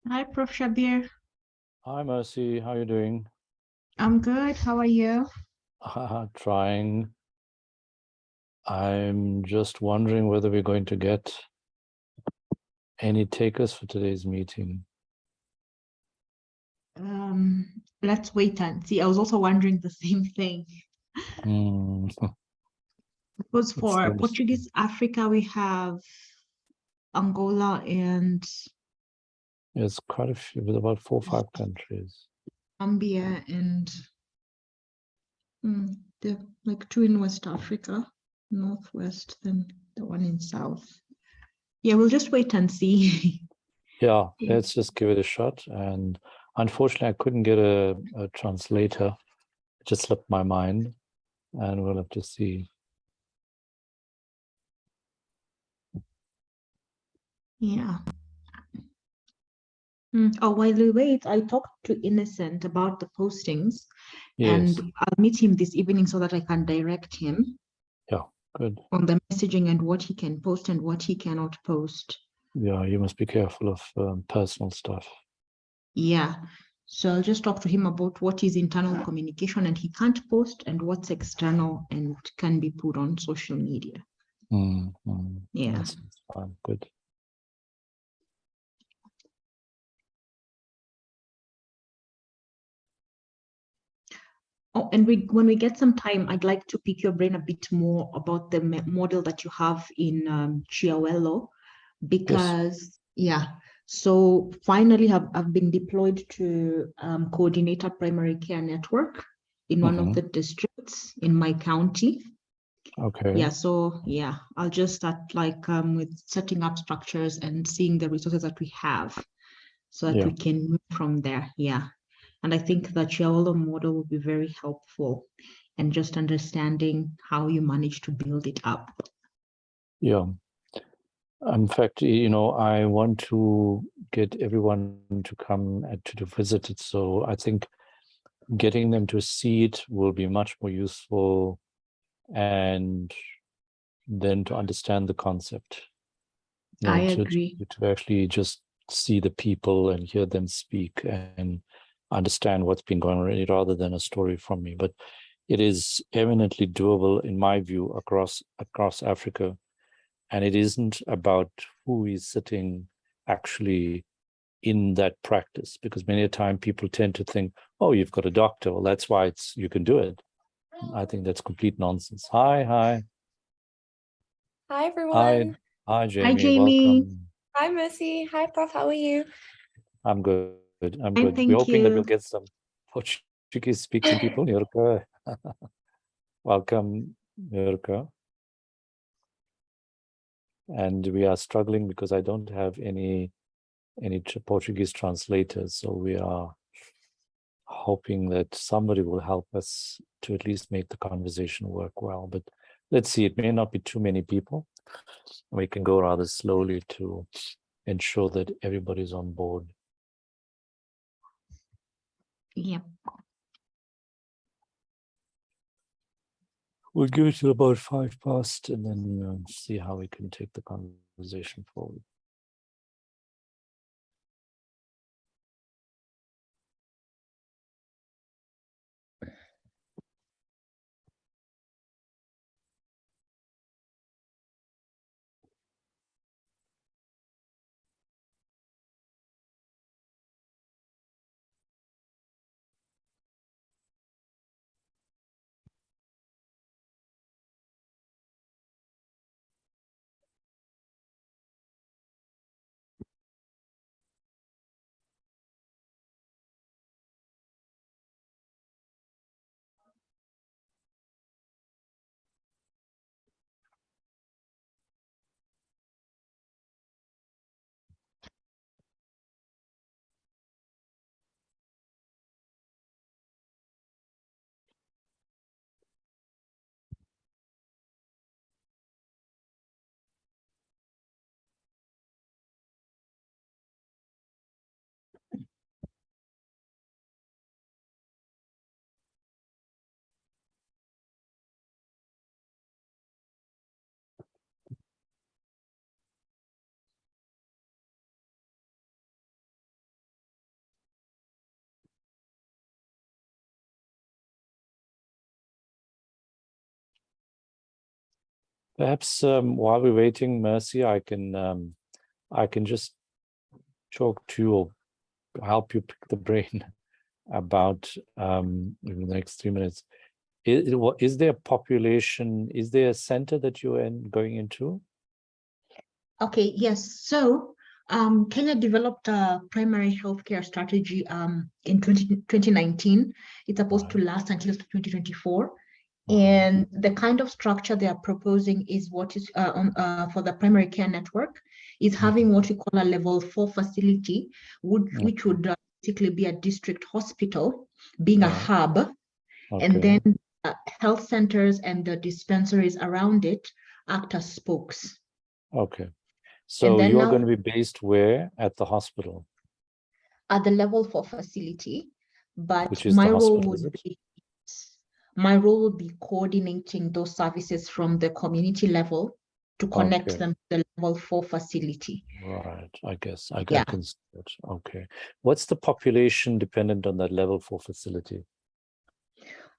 Hi, Prof. Shabir. Hi, Mercy. How are you doing? I'm good. How are you? Trying. I'm just wondering whether we're going to get any takers for today's meeting. Let's wait and see. I was also wondering the same thing. Hmm. Because It for seems Portuguese Africa, we have Angola and it's quite a few, with about 4 or 5 countries. Zambia and the like two in West Africa, Northwest, then the one in South. Yeah, we'll just wait and see. Yeah, Yeah. let's just give it a shot. And unfortunately, I couldn't get a translator. It just slipped my mind, and we'll have to see. Yeah. Oh, while we wait, I talked to Innocent about the postings, Yes. and I'll meet him this evening so that I can direct him Yeah, good. on the messaging and what he can post and what he cannot post. Yeah, you must be careful of personal stuff. Yeah. So I'll just talk to him about what is internal communication and he can't post and what's external and can be put on social media. Yeah. That's fine. Good. Oh, and when we get some time, I'd like to pick your brain a bit more about the model that you have in Chiawello, Yes. because yeah, so finally I've been deployed to coordinate a primary care network in one of the districts in my county. Okay. Yeah, so yeah, I'll just start like with setting up structures and seeing the resources that we have so that Yeah. we can move from there. Yeah. And I think the Chiawello model will be very helpful and just understanding how you manage to build it up. Yeah. In fact, I want to get everyone to come and to visit it. So I think getting them to see it will be much more useful, and then to understand the concept. I To agree. actually just see the people and hear them speak and understand what's been going on, rather than a story from me. But it is eminently doable, in my view, across Africa. And it isn't about who is sitting actually in that practice, because many a time people tend to think, oh, you've got a doctor, well, that's why you can do it. I think that's complete nonsense. Hi. Hi, Hi. everyone. Hi, Hi, Jamie. Jamie. Welcome. Hi, Mercy. Hi, Prof. How are you? I'm good. I'm Fine, good. We're thank hoping that we'll you. get some Portuguese speaking people. Nurka. Welcome, Nurka. And we are struggling because I don't have any Portuguese translators. So we are hoping that somebody will help us to at least make the conversation work well. But let's see, it may not be too many people. We can go rather slowly to ensure that everybody's on board. Yeah. We'll give it to about 5 past and then see how we can take the conversation forward. Perhaps while we're waiting, Mercy, I can just talk to you or help you pick the brain about in the next 3 minutes. Is there a population? Is there a center that you're going into? Okay, yes. So Kenya developed a primary healthcare strategy in 2019. It's supposed to last until 2024. And the kind of structure they are proposing is what is for the primary care network is having what we call a level 4 facility, which would basically be a district hospital, being a hub, and then health centers and the dispensaries around it act as spokes. Okay. So you're going to be based where? At the hospital? At the level 4 facility, but Which is my the role hospital, would be coordinating those services from the community level to connect them to the level 4 facility. Right, I guess I can see it. Okay. What's the population dependent on that level 4 facility?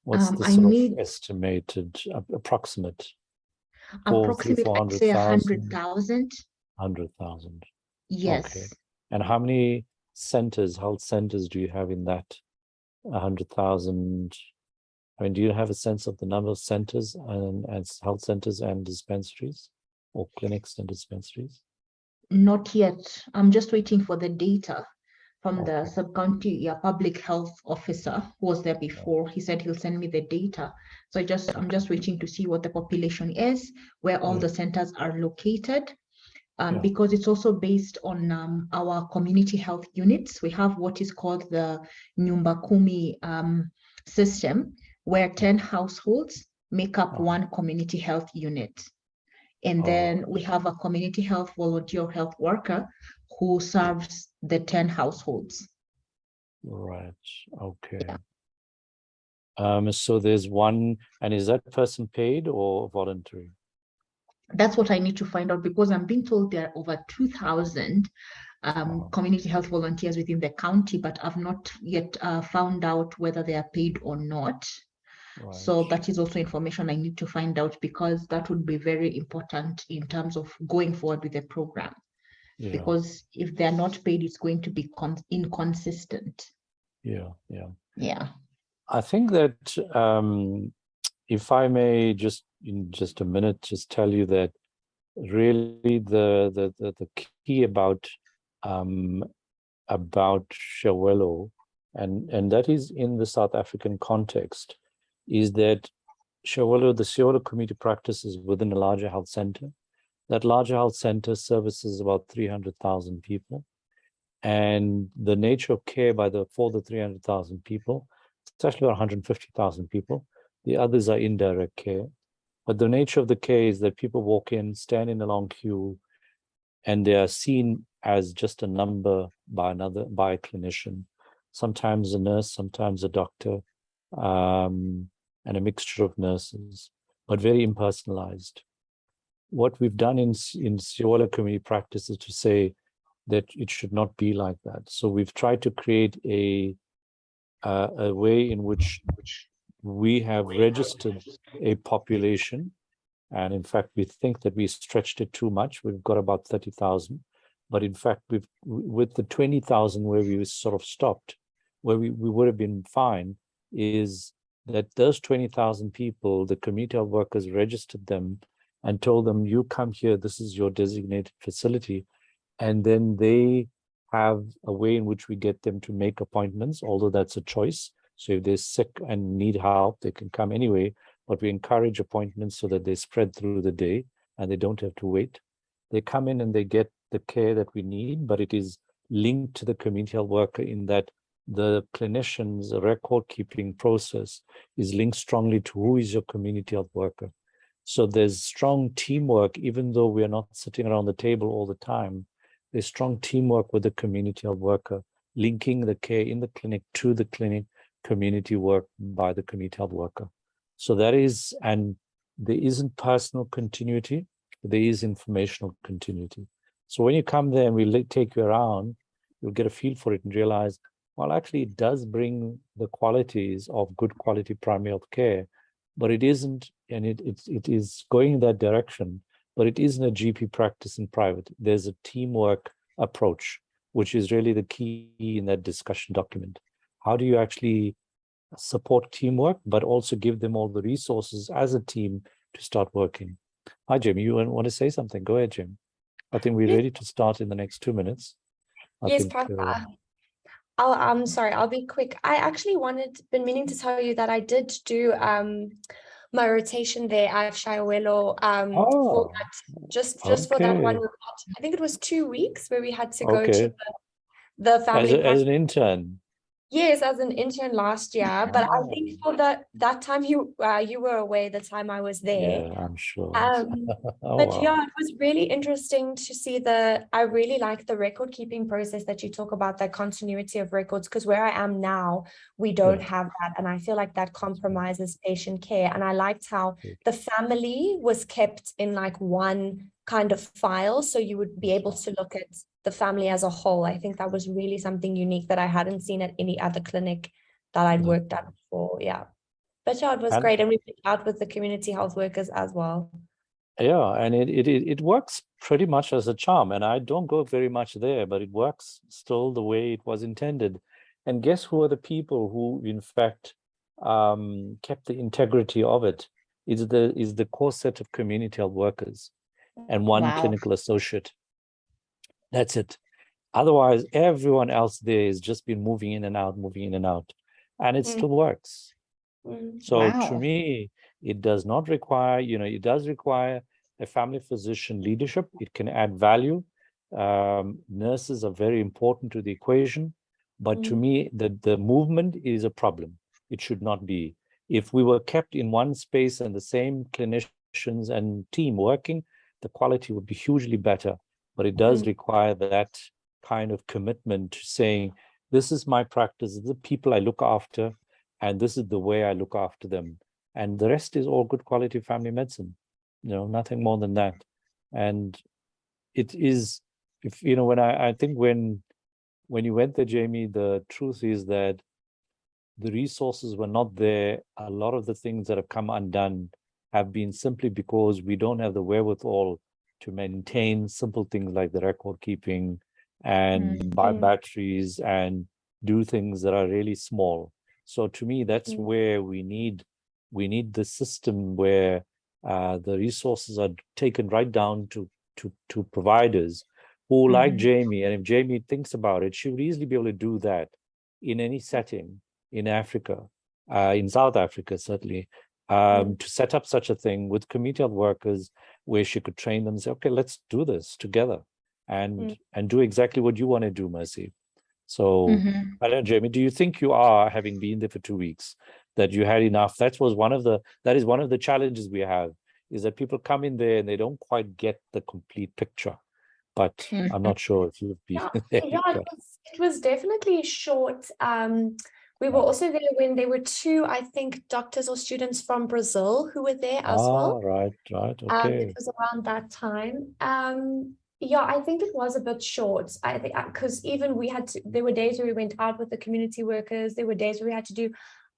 What's the sort of estimated, approximate? Approximately, I'd say 100,000. 100,000. Yes. Okay. And how many health centers do you have in that 100,000? I mean, do you have a sense of the number of centers and health centers and dispensaries or clinics and dispensaries? Not yet. I'm just waiting for the data from the sub-county public health officer who was there before. He said he'll send me the data. So I'm just waiting to see what the population is, where all the centers are located, because it's also based on our community health units. We have what is called the Nyumba Kumi system, where 10 households make up one community health unit. And then we have a community health volunteer health worker who serves the 10 households. Right. Okay. So there's one, and is that person paid or voluntary? That's what I need to find out, because I'm being told there are over 2,000 community health volunteers within the county, but I've not yet found out whether they are paid or not. Right. So that is also information I need to find out, because that would be very important in terms of going forward with the program. Because if they're not paid, it's going to be inconsistent. Yeah. I think that if I may just in just a minute just tell you that really the key about Shawelo, and that is in the South African context, is that the Shawelo community practices within a larger health center. That larger health center services about 300,000 people. And the nature of care for the 300,000 people, it's actually about 150,000 people. The others are indirect care. But the nature of the care is that people walk in, stand in a long queue, and they are seen as just a number by a clinician, sometimes a nurse, sometimes a doctor, and a mixture of nurses, but very impersonalized. What we've done in Shawelo community practice is to say that it should not be like that. So we've tried to create a way in which we have registered a population, and in fact we think that we stretched it too much. We've got about 30,000, but in fact with the 20,000 where we sort of stopped, where we would have been fine, is that those 20,000 people, the community health workers registered them and told them, you come here, this is your designated facility, and then they have a way in which we get them to make appointments, although that's a choice. So if they're sick and need help, they can come anyway, but we encourage appointments so that they spread through the day and they don't have to wait. They come in and they get the care that we need, but it is linked to the community health worker in that the clinician's record-keeping process is linked strongly to who is your community health worker. So there's strong teamwork, even though we are not sitting around the table all the time. There's strong teamwork with the community health worker, linking the care in the clinic to the clinic community work by the community health worker. So that is, and there isn't personal continuity, there is informational continuity. So when you come there and we take you around, you'll get a feel for it and realize, well, actually it does bring the qualities of good quality primary health care, but it isn't, and it is going in that direction, but it isn't a GP practice in private. There's a teamwork approach, which is really the key in that discussion document. How do you actually support teamwork, but also give them all the resources as a team to start working? Hi, Jim, you want to say something? Go ahead, Jim. I think we're Yes, ready to start in the next 2 minutes. I yes, think, Prof. I'm sorry, I'll be quick. I actually been meaning to tell you that I did do my rotation there at Shiawelo for oh, that, just for that one. okay, I think it was 2 weeks where we had to go to okay. the family As practice. an intern. Yes, as an intern last year, but I Oh, think for that time you were away, the time I was there. yeah, I'm sure. Um, Oh, but yeah, wow. it was really interesting to see I really like the record keeping process that you talk about, that continuity of records, because where I am now, we don't Yeah. have that. And I feel like that compromises patient care. And I liked how the family was kept in like one kind of file. So you would be able to look at the family as a whole. I think that was really something unique that I hadn't seen at any other clinic that I'd Yeah. worked at before. Yeah. But yeah, it was And great. And we went out with the community health workers as well. yeah, and it works pretty much as a charm. And I don't go very much there, but it works still the way it was intended. And guess who are the people who, in fact, kept the integrity of it? Is the core set of community health workers and one Wow. clinical associate. That's it. Otherwise, everyone else there has just been moving in and out, moving in and out, and it still works. So to Wow. me, it does not require, it does require a family physician leadership. It can add value. Nurses are very important to the equation, but to me, the movement is a problem. It should not be. If we were kept in one space and the same clinicians and team working, the quality would be hugely better. But it does require that kind of commitment to saying, this is my practice, the people I look after, and this is the way I look after them. And the rest is all good quality family medicine, nothing more than that. And it is, if when I think when you went there, Jamie, the truth is that the resources were not there. A lot of the things that have come undone have been simply because we don't have the wherewithal to maintain simple things like the record keeping and buy batteries and do things that are really small. So to me, that's where we need the system where the resources are taken right down to providers who, like Jamie, and if Jamie thinks about it, she would easily be able to do that in any setting in Africa, in South Africa, certainly, to set up such a thing with community health workers where she could train them and say, okay, let's do this together and do exactly what you want to do, Mercy. So I don't know, Jamie, do you think you are, having been there for 2 weeks, that you had enough? That is one of the challenges we have, is that people come in there and they don't quite get the complete picture. But I'm not sure if you've been there. It was definitely short. We were also there when there were two, I think, doctors or students from Brazil who were there as well. Right, okay. It was around that time. Yeah, I think it was a bit short. I think because even there were days where we went out with the community workers. There were days where we had to do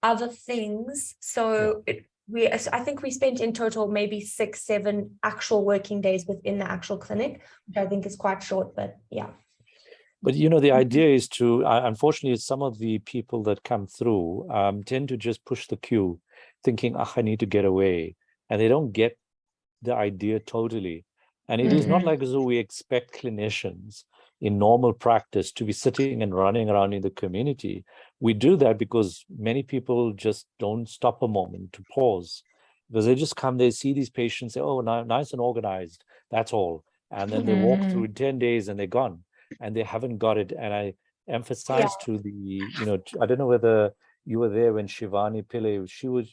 other things. So I think we spent in total maybe 6, 7 actual working days within the actual clinic, which I think is quite short, but yeah. But the idea is to, unfortunately, some of the people that come through tend to just push the queue, thinking, I need to get away. And they don't get the idea totally. And it is not like as though we expect clinicians in normal practice to be sitting and running around in the community. We do that because many people just don't stop a moment to pause. Because they just come, they see these patients, say, oh, nice and organized, that's all. And then they walk through in 10 days and they're gone. And they haven't got it. And I emphasize to the, I don't know whether you were there when Shivani Pillai,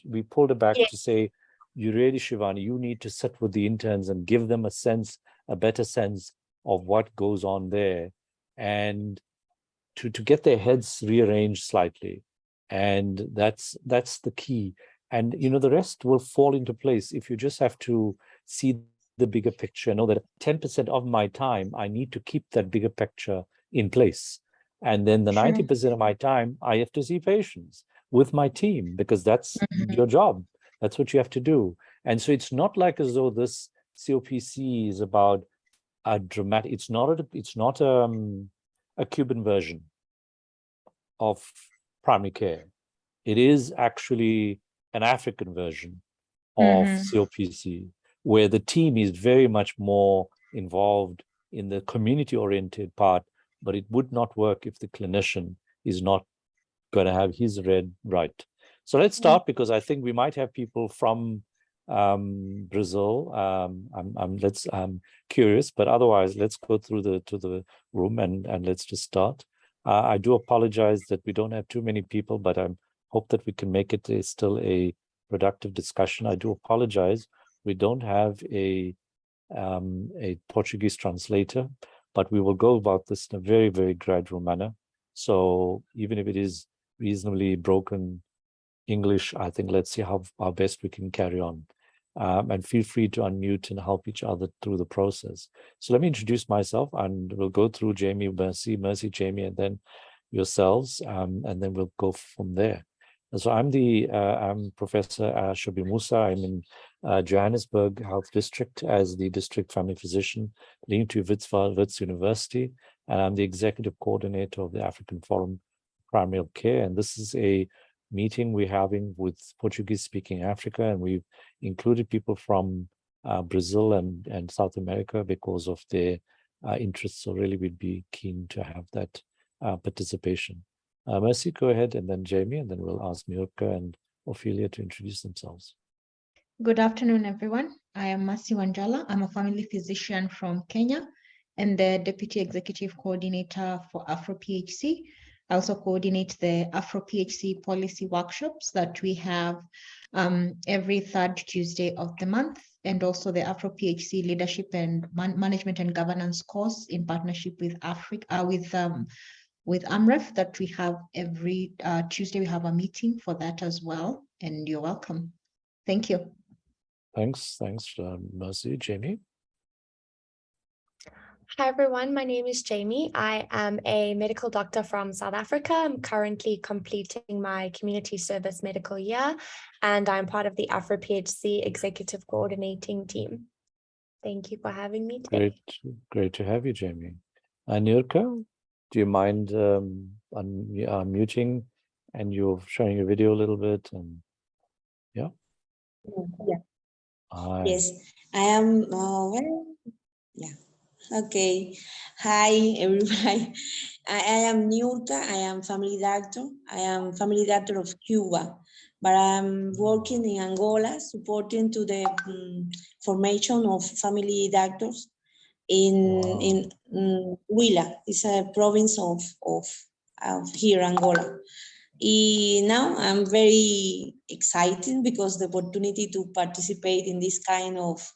we pulled her back to say, you really, Shivani, you need to sit with the interns and give them a better sense of what goes on there, and to get their heads rearranged slightly. And that's the key. And, the rest will fall into place if you just have to see the bigger picture, know that 10% of my time, I need to keep that bigger picture in place. And then the 90% of my time, I have to see patients with my team, because that's your job. That's what you have to do. And so it's not like as though this COPC is about a dramatic, it's not a Cuban version of primary care. It is actually an African version of COPC, where the team is very much more involved in the community-oriented part, but it would not work if the clinician is not going to have his read right. So let's start, because I think we might have people from Brazil. I'm curious, but otherwise let's go through the room and let's just start. I do apologize that we don't have too many people, but I hope that we can make it still a productive discussion. I do apologize. We don't have a Portuguese translator, but we will go about this in a very, very gradual manner. So even if it is reasonably broken English, I think let's see how best we can carry on. And feel free to unmute and help each other through the process. So let me introduce myself, and we'll go through Jamie, Mercy, Jamie, and then yourselves, and then we'll go from there. And so I'm Professor Shobi Musa. I'm in Johannesburg Health District as the district family physician linked to Wits University, and I'm the executive coordinator of the African Forum Primary Care. And this is a meeting we're having with Portuguese-speaking Africa, and we've included people from Brazil and South America because of their interests. So really, we'd be keen to have that participation. Mercy, go ahead, and then Jamie, and then we'll ask Nurka and Ophelia to introduce themselves. Good afternoon, everyone. I am Mercy Wanjala. I'm a family physician from Kenya and the Deputy Executive Coordinator for AfroPHC. I also coordinate the AfroPHC policy workshops that we have every third Tuesday of the month, and also the AfroPHC Leadership and Management and Governance course in partnership with with AMREF that we have every Tuesday. We have a meeting for that as well, and you're welcome. Thank you. Thanks, Mercy. Jamie? Hi, everyone. My name is Jamie. I am a medical doctor from South Africa. I'm currently completing my community service medical year, and I'm part of the AfroPHC executive coordinating team. Thank you for having me today. Great to have you, Jamie. Nurka, do you mind unmuting and you're showing your video a little bit? And yeah. Yes, I am. Okay. Hi, everybody. I am Nurka. I am family doctor. I am family doctor of Cuba, but I'm working in Angola, supporting to the formation of family doctors in Huila. It's a province of here, Angola. Now I'm very excited because the opportunity to participate in this kind of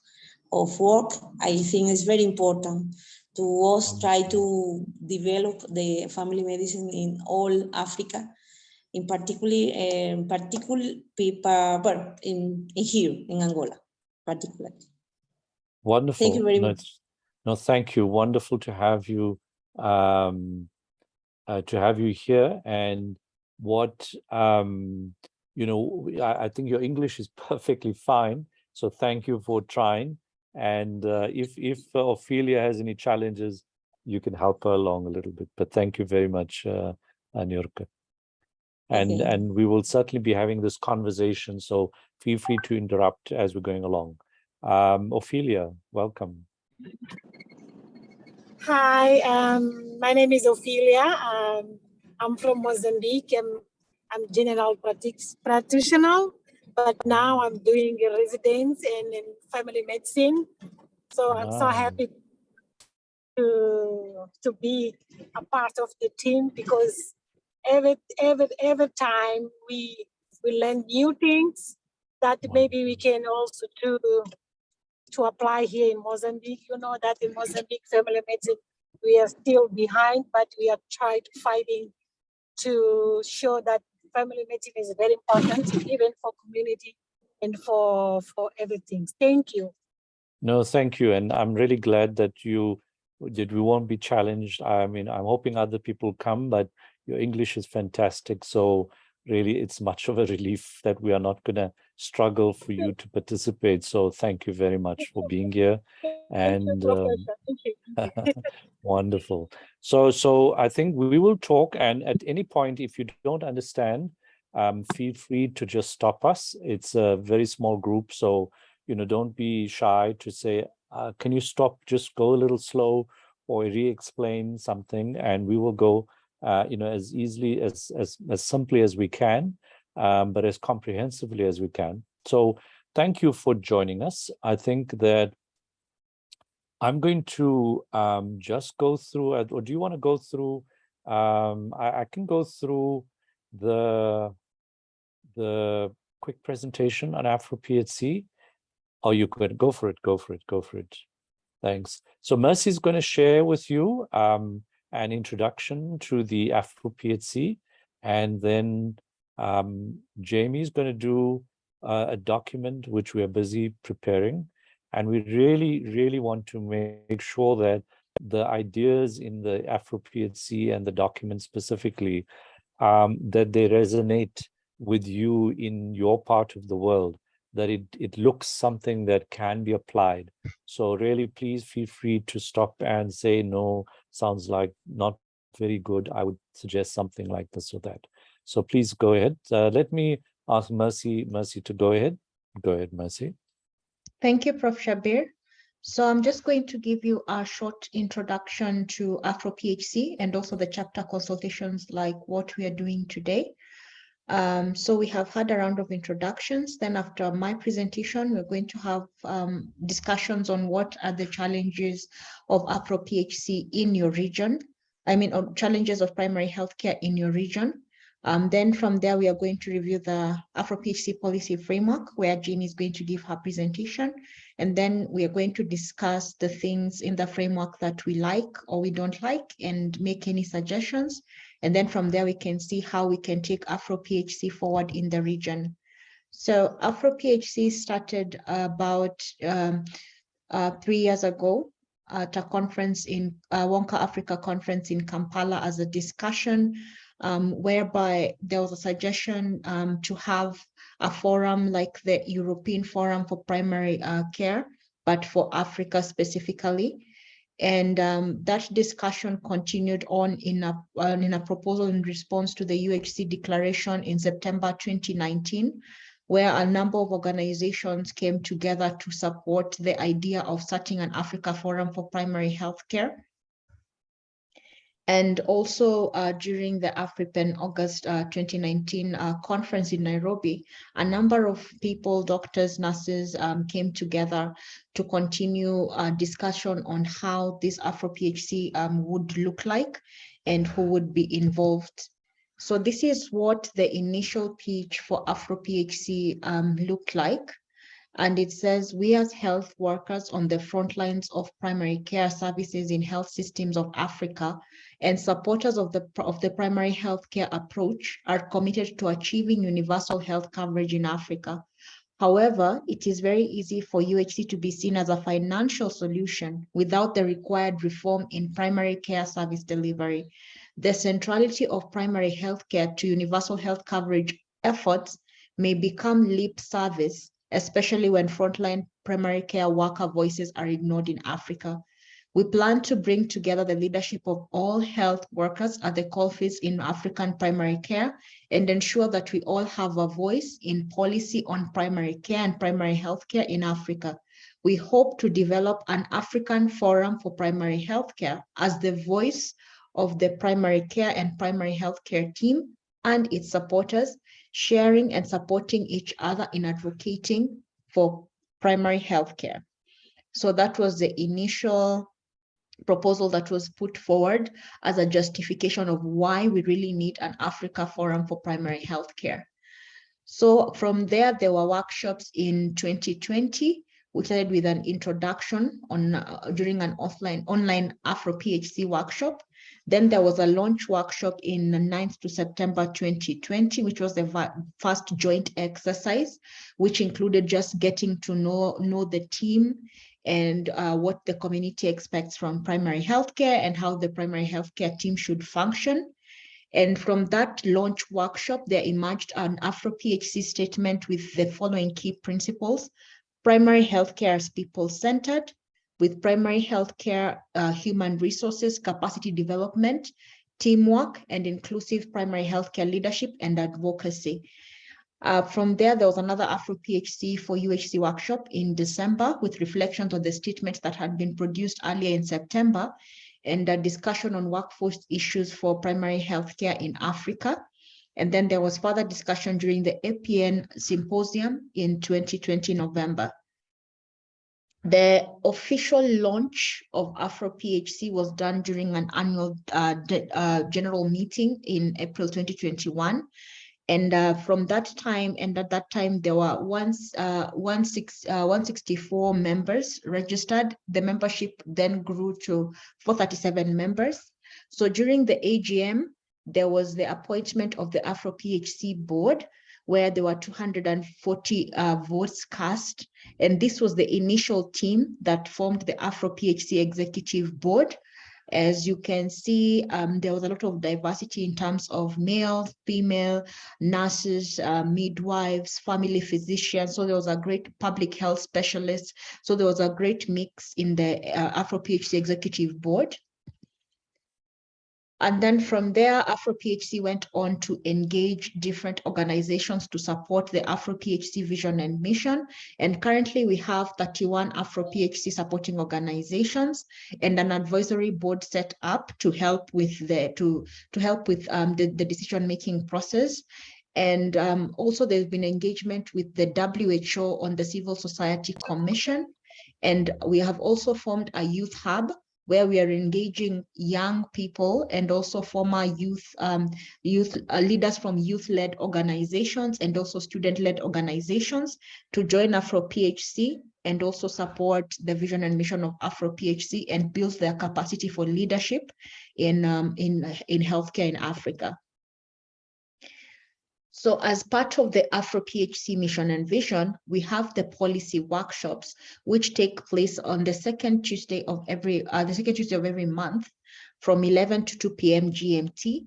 work, I think is very important to us try to develop the family medicine in all Africa, in particular people in here in Angola, particularly. Wonderful. Thank you very much. No, thank you. Wonderful to have you here. And what I think your English is perfectly fine. So thank you for trying. And if Ophelia has any challenges, you can help her along a little bit. But thank you very much, Nurka. And we will certainly be having this conversation. So feel free to interrupt as we're going along. Ophelia, welcome. Hi, my name is Ophelia. I'm from Mozambique. I'm general practitioner, but now I'm doing a residence in family medicine. So I'm so happy to be a part of the team, because every time we learn new things that maybe we can also do to apply here in Mozambique. You know that in Mozambique family medicine, we are still behind, but we are trying to fighting to show that family medicine is very important, even for community and for everything. Thank you. No, thank you. And I'm really glad that we won't be challenged. I mean, I'm hoping other people come, but your English is fantastic. So really it's much of a relief that we are not going to struggle for you to participate. So thank you very much for being here. Thank you, And Professor. Thank you. wonderful. So I think we will talk, and at any point, if you don't understand, feel free to just stop us. It's a very small group, so don't be shy to say, can you stop, just go a little slow, or re-explain something, and we will go as easily, as simply as we can, but as comprehensively as we can. So thank you for joining us. I think that I'm going to just go through, or do you want to go through? I can go through the quick presentation on AfroPHC. Oh, you could go for it. Go for it. Go for it. Thanks. So Mercy is going to share with you an introduction to the AfroPHC, and then Jamie is going to do a document which we are busy preparing. And we really, really want to make sure that the ideas in the AfroPHC and the document specifically, that they resonate with you in your part of the world, that it looks something that can be applied. So really, please feel free to stop and say, no, sounds like not very good. I would suggest something like this or that. So please go ahead. Let me ask Mercy to go ahead. Go ahead, Mercy. Thank you, Prof. Shabir. So I'm just going to give you a short introduction to AfroPHC and also the chapter consultations like what we are doing today. So we have had a round of introductions. Then after my presentation, we're going to have discussions on what are the challenges of AfroPHC in your region. Challenges of primary healthcare in your region. Then from there, we are going to review the AfroPHC policy framework, where Jean is going to give her presentation. And then we are going to discuss the things in the framework that we like or we don't like and make any suggestions. And then from there, we can see how we can take AfroPHC forward in the region. So AfroPHC started about 3 years ago at a conference in Wonka Africa conference in Kampala as a discussion whereby there was a suggestion to have a forum like the European Forum for Primary Care, but for Africa specifically. And that discussion continued on in a proposal in response to the UHC declaration in September 2019, where a number of organizations came together to support the idea of starting an Africa Forum for Primary Healthcare. And also during the AfriPen August 2019 conference in Nairobi, a number of people, doctors, nurses came together to continue a discussion on how this AfroPHC would look like and who would be involved. So this is what the initial pitch for AfroPHC looked like. And it says, we as health workers on the front lines of primary care services in health systems of Africa and supporters of the primary health care approach are committed to achieving universal health coverage in Africa. However, it is very easy for UHC to be seen as a financial solution without the required reform in primary care service delivery. The centrality of primary health care to universal health coverage efforts may become lip service, especially when frontline primary care worker voices are ignored in Africa. We plan to bring together the leadership of all health workers at the coalface in African primary care and ensure that we all have a voice in policy on primary care and primary health care in Africa. We hope to develop an African Forum for Primary Healthcare as the voice of the primary care and primary healthcare team and its supporters, sharing and supporting each other in advocating for primary healthcare. So that was the initial proposal that was put forward as a justification of why we really need an Africa Forum for Primary Healthcare. So from there were workshops in 2020. We started with an introduction on during an online AfroPHC workshop. Then there was a launch workshop in the 9th to September 2020, which was the first joint exercise, which included just getting to know the team and what the community expects from primary healthcare and how the primary healthcare team should function. And from that launch workshop, there emerged an AfroPHC statement with the following key principles: primary healthcare as people-centered, with primary healthcare, human resources, capacity development, teamwork, and inclusive primary healthcare leadership and advocacy. From there was another AfroPHC for UHC workshop in December with reflections on the statements that had been produced earlier in September, and a discussion on workforce issues for primary healthcare in Africa. And then there was further discussion during the APN symposium in 2020 November. The official launch of AfroPHC was done during an annual general meeting in April 2021. And from that time, and at that time, there were 164 members registered. The membership then grew to 437 members. So during the AGM, there was the appointment of the AfroPHC board, where there were 240 votes cast. And this was the initial team that formed the AfroPHC executive board. As you can see, there was a lot of diversity in terms of male, female, nurses, midwives, family physicians. So there was a great public health specialist. So there was a great mix in the AfroPHC executive board. And then from there, AfroPHC went on to engage different organizations to support the AfroPHC vision and mission. And currently we have 31 AfroPHC supporting organizations and an advisory board set up to help with the decision-making process. And also there's been engagement with the WHO on the Civil Society Commission. And we have also formed a youth hub where we are engaging young people and also former youth leaders from youth-led organizations and also student-led organizations to join AfroPHC and also support the vision and mission of AfroPHC and build their capacity for leadership in healthcare in Africa. So as part of the AfroPHC mission and vision, we have the policy workshops, which take place on the second Tuesday of every month from 11 to 2 p.m. GMT.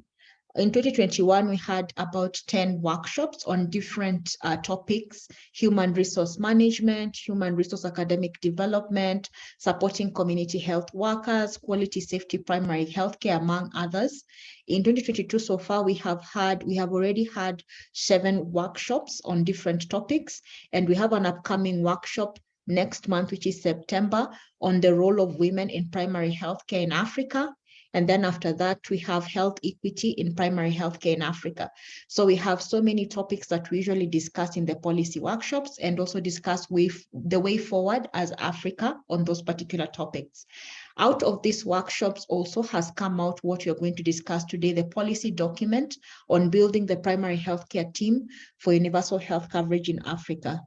In 2021, we had about 10 workshops on different topics: human resource management, human resource academic development, supporting community health workers, quality safety primary healthcare, among others. In 2022 so far, we have already had 7 workshops on different topics, and we have an upcoming workshop next month, which is September, on the role of women in primary healthcare in Africa. And then after that, we have health equity in primary healthcare in Africa. So we have so many topics that we usually discuss in the policy workshops and also discuss the way forward as Africa on those particular topics. Out of these workshops also has come out what you're going to discuss today, the policy document on building the primary healthcare team for universal health coverage in Africa.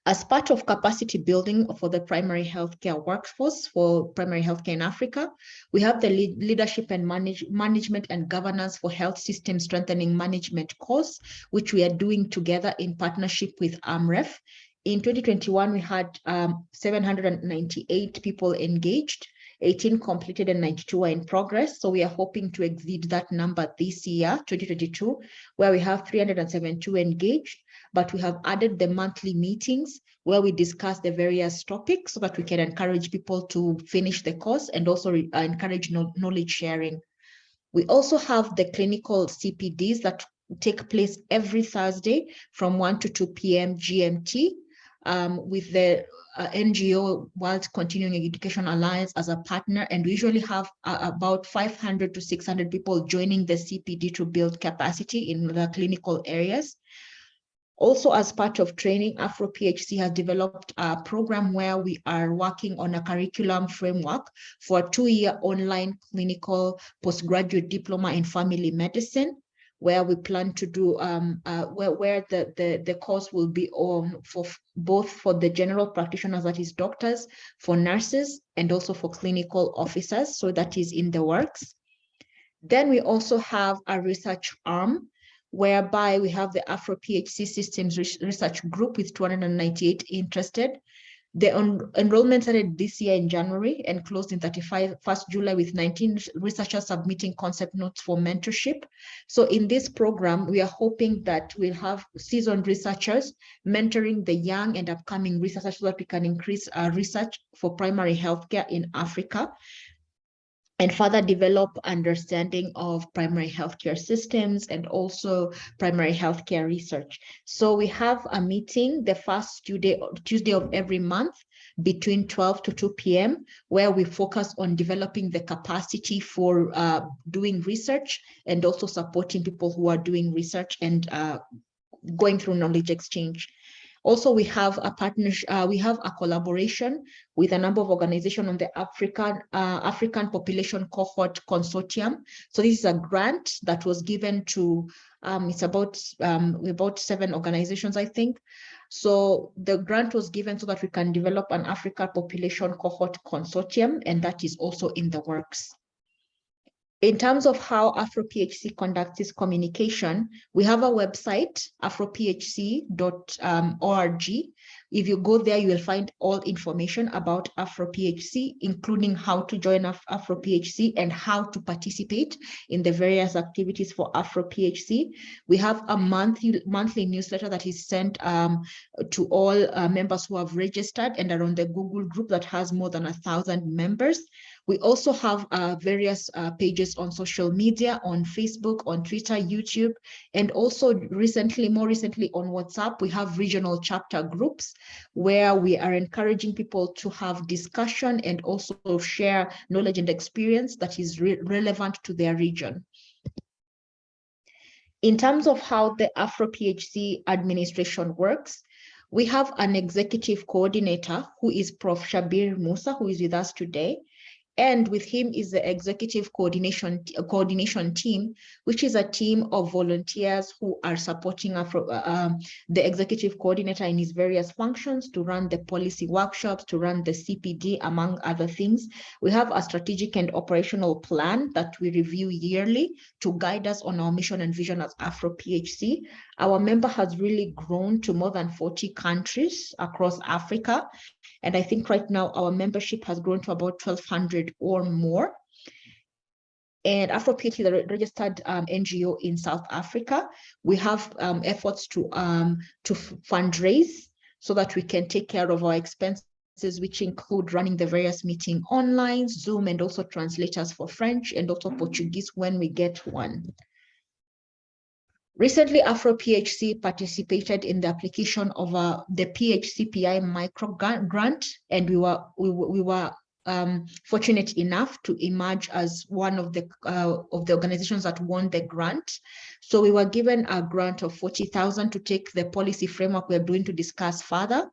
As part of capacity building for the primary healthcare workforce for primary healthcare in Africa, we have the leadership and management and governance for health system strengthening management course, which we are doing together in partnership with AMREF. In 2021, we had 798 people engaged, 18 completed and 92 are in progress. So we are hoping to exceed that number this year, 2022, where we have 372 engaged. But we have added the monthly meetings where we discuss the various topics so that we can encourage people to finish the course and also encourage knowledge sharing. We also have the clinical CPDs that take place every Thursday from 1 to 2 p.m. GMT with the NGO World Continuing Education Alliance as a partner. And we usually have about 500 to 600 people joining the CPD to build capacity in the clinical areas. Also, as part of training, AfroPHC has developed a program where we are working on a curriculum framework for a 2-year online clinical postgraduate diploma in family medicine, where we plan to do, where the course will be on for both for the general practitioners, that is doctors, for nurses, and also for clinical officers. So that is in the works. Then we also have a research arm, whereby we have the AfroPHC Systems Research Group with 298 interested. The enrollment started this year in January and closed in 1st July with 19 researchers submitting concept notes for mentorship. So in this program, we are hoping that we'll have seasoned researchers mentoring the young and upcoming researchers so that we can increase research for primary healthcare in Africa and further develop understanding of primary healthcare systems and also primary healthcare research. So we have a meeting the first Tuesday of every month between 12 to 2 p.m. where we focus on developing the capacity for doing research and also supporting people who are doing research and going through knowledge exchange. Also, we have a partnership, we have a collaboration with a number of organizations on the African Population Cohort Consortium. So this is a grant that was given to, it's about 7 organizations, I think. So the grant was given so that we can develop an African Population Cohort Consortium, and that is also in the works. In terms of how AfroPHC conducts its communication, we have a website, afrophc.org. If you go there, you will find all information about AfroPHC, including how to join AfroPHC and how to participate in the various activities for AfroPHC. We have a monthly newsletter that is sent to all members who have registered and are on the Google group that has more than 1,000 members. We also have various pages on social media, on Facebook, on Twitter, YouTube, and also more recently on WhatsApp, we have regional chapter groups where we are encouraging people to have discussion and also share knowledge and experience that is relevant to their region. In terms of how the AfroPHC administration works, we have an executive coordinator who is Prof. Shabir Musa, who is with us today. And with him is the executive coordination team, which is a team of volunteers who are supporting the executive coordinator in his various functions to run the policy workshops, to run the CPD, among other things. We have a strategic and operational plan that we review yearly to guide us on our mission and vision as AfroPHC. Our member has really grown to more than 40 countries across Africa. And I think right now our membership has grown to about 1,200 or more. And AfroPHC is a registered NGO in South Africa. We have efforts to fundraise so that we can take care of our expenses, which include running the various meetings online, Zoom, and also translators for French and also Portuguese when we get one. Recently, AfroPHC participated in the application of the PHCPI micro grant, and we were fortunate enough to emerge as one of the organizations that won the grant. So we were given a grant of 40,000 to take the policy framework we're going to discuss further.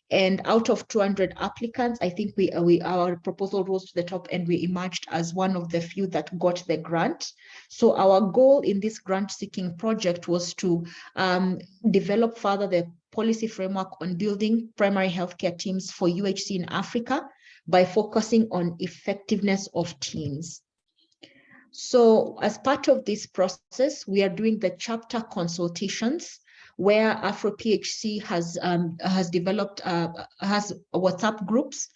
And out of 200 applicants, I think our proposal rose to the top and we emerged as one of the few that got the grant. So our goal in this grant seeking project was to develop further the policy framework on building primary healthcare teams for UHC in Africa by focusing on effectiveness of teams. So as part of this process, we are doing the chapter consultations where AfroPHC has developed, has WhatsApp groups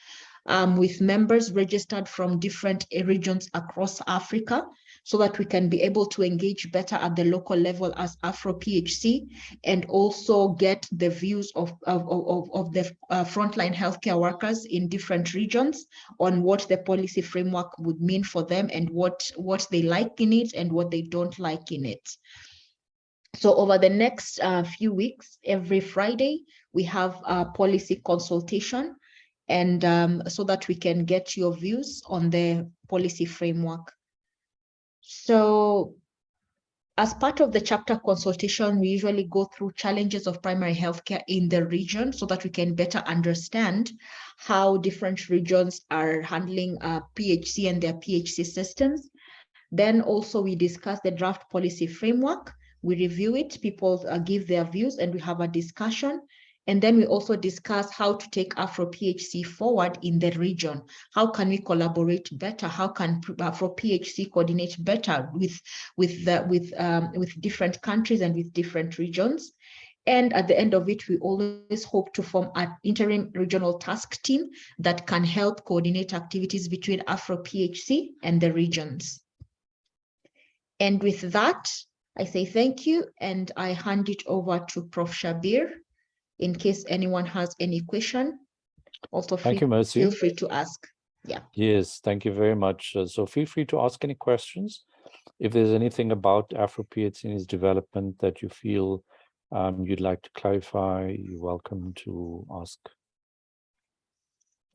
with members registered from different regions across Africa so that we can be able to engage better at the local level as AfroPHC and also get the views of the frontline healthcare workers in different regions on what the policy framework would mean for them and what they like in it and what they don't like in it. So over the next few weeks, every Friday, we have a policy consultation and so that we can get your views on the policy framework. So as part of the chapter consultation, we usually go through challenges of primary healthcare in the region so that we can better understand how different regions are handling PHC and their PHC systems. Then also we discuss the draft policy framework. We review it, people give their views and we have a discussion. And then we also discuss how to take AfroPHC forward in the region. How can we collaborate better? How can AfroPHC coordinate better with different countries and with different regions? And at the end of it, we always hope to form an interim regional task team that can help coordinate activities between AfroPHC and the regions. And with that, I say thank you, and I hand it over to Prof. Shabir in case anyone has any question. Also, Thank you, Mercy. Feel free to ask. Yeah. Yes, thank you very much. So feel free to ask any questions. If there's anything about AfroPHC's development that you feel you'd like to clarify, you're welcome to ask.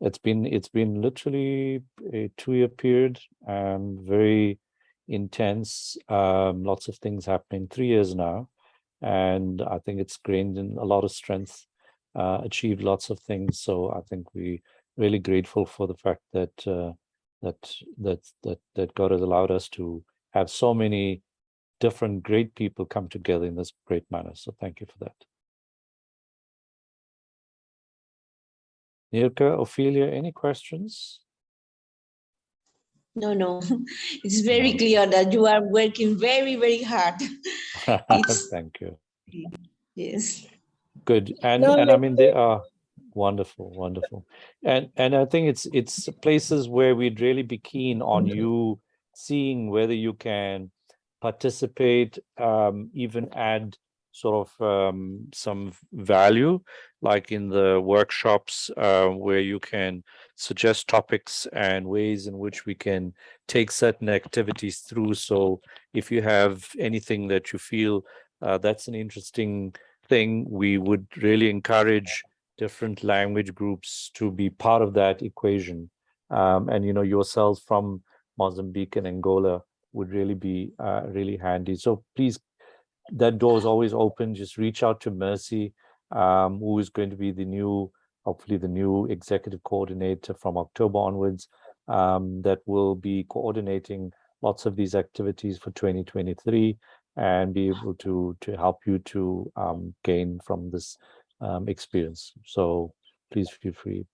It's been literally a 2-year period, very intense, lots of things happening, 3 years now, and I think it's gained in a lot of strength, achieved lots of things. So I think we're really grateful for the fact that that God has allowed us to have so many different great people come together in this great manner. So thank you for that. Nilka, Ophelia, any questions? No. It's very clear that you are working very, very hard. Thank you. Yes. Good. And No, I mean, they are wonderful. And I think it's places where we'd really be keen on you seeing whether you can participate, even add sort of some value, like in the workshops where you can suggest topics and ways in which we can take certain activities through. So if you have anything that you feel that's an interesting thing, we would really encourage different language groups to be part of that equation. And yourselves from Mozambique and Angola would really be really handy. So please, that door is always open. Just reach out to Mercy, who is going to be hopefully the new executive coordinator from October onwards, that will be coordinating lots of these activities for 2023 and be able to help you to gain from this experience. So please feel free.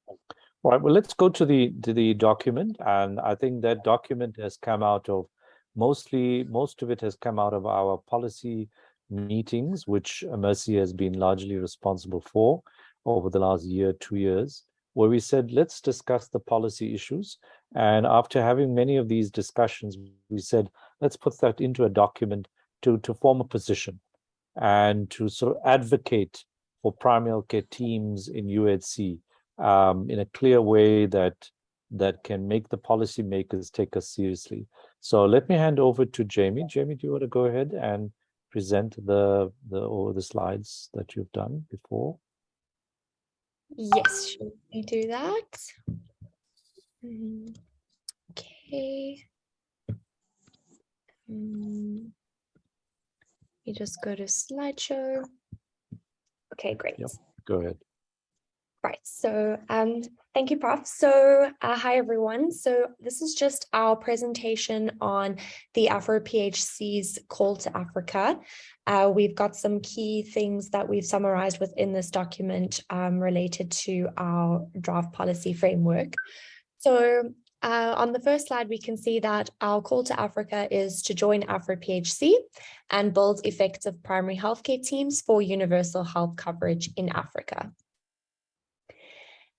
All right, well, let's go to the document. And I think that document has come out of most of it has come out of our policy meetings, which Mercy has been largely responsible for over the last year, 2 years, where we said, let's discuss the policy issues. And after having many of these discussions, we said, let's put that into a document to form a position and to sort of advocate for primary healthcare teams in UHC in a clear way that can make the policymakers take us seriously. So let me hand over to Jamie. Jamie, do you want to go ahead and present the slides that you've done before? Yes, should we do that? Okay. You just go to slideshow. Okay, great. Yep, go ahead. Right, so thank you, Prof. So hi, everyone. So this is just our presentation on the AfroPHC's call to Africa. We've got some key things that we've summarized within this document related to our draft policy framework. So on the first slide, we can see that our call to Africa is to join AfroPHC and build effective primary healthcare teams for universal health coverage in Africa.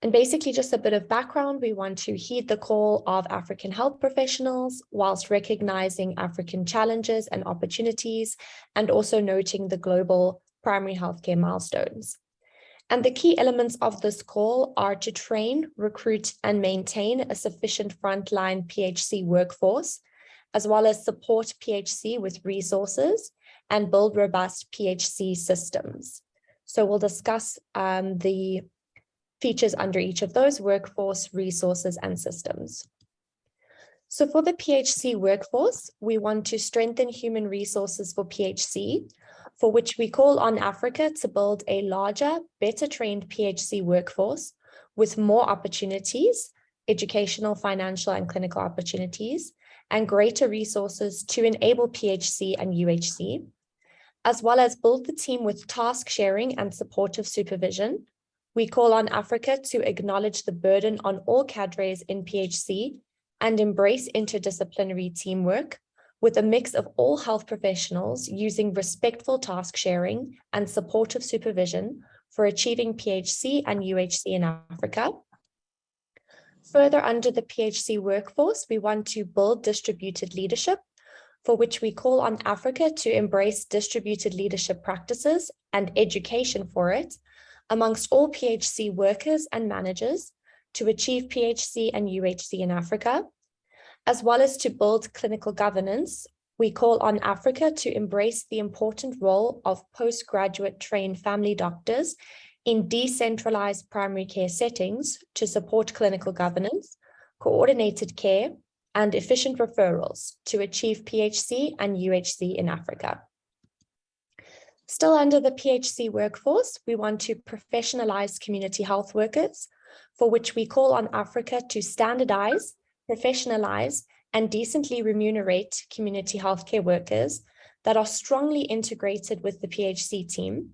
And basically just a bit of background, we want to heed the call of African health professionals whilst recognizing African challenges and opportunities, and also noting the global primary healthcare milestones. And the key elements of this call are to train, recruit, and maintain a sufficient frontline PHC workforce, as well as support PHC with resources and build robust PHC systems. So we'll discuss the features under each of those: workforce, resources, and systems. So for the PHC workforce, we want to strengthen human resources for PHC, for which we call on Africa to build a larger, better trained PHC workforce with more opportunities, educational, financial, and clinical opportunities, and greater resources to enable PHC and UHC, as well as build the team with task sharing and supportive supervision. We call on Africa to acknowledge the burden on all cadres in PHC and embrace interdisciplinary teamwork, with a mix of all health professionals using respectful task sharing and supportive supervision for achieving PHC and UHC in Africa. Further, under the PHC workforce, we want to build distributed leadership, for which we call on Africa to embrace distributed leadership practices and education for it amongst all PHC workers and managers to achieve PHC and UHC in Africa, as well as to build clinical governance. We call on Africa to embrace the important role of postgraduate trained family doctors in decentralized primary care settings to support clinical governance, coordinated care, and efficient referrals to achieve PHC and UHC in Africa. Still under the PHC workforce, we want to professionalize community health workers, for which we call on Africa to standardize, professionalize, and decently remunerate community healthcare workers that are strongly integrated with the PHC team,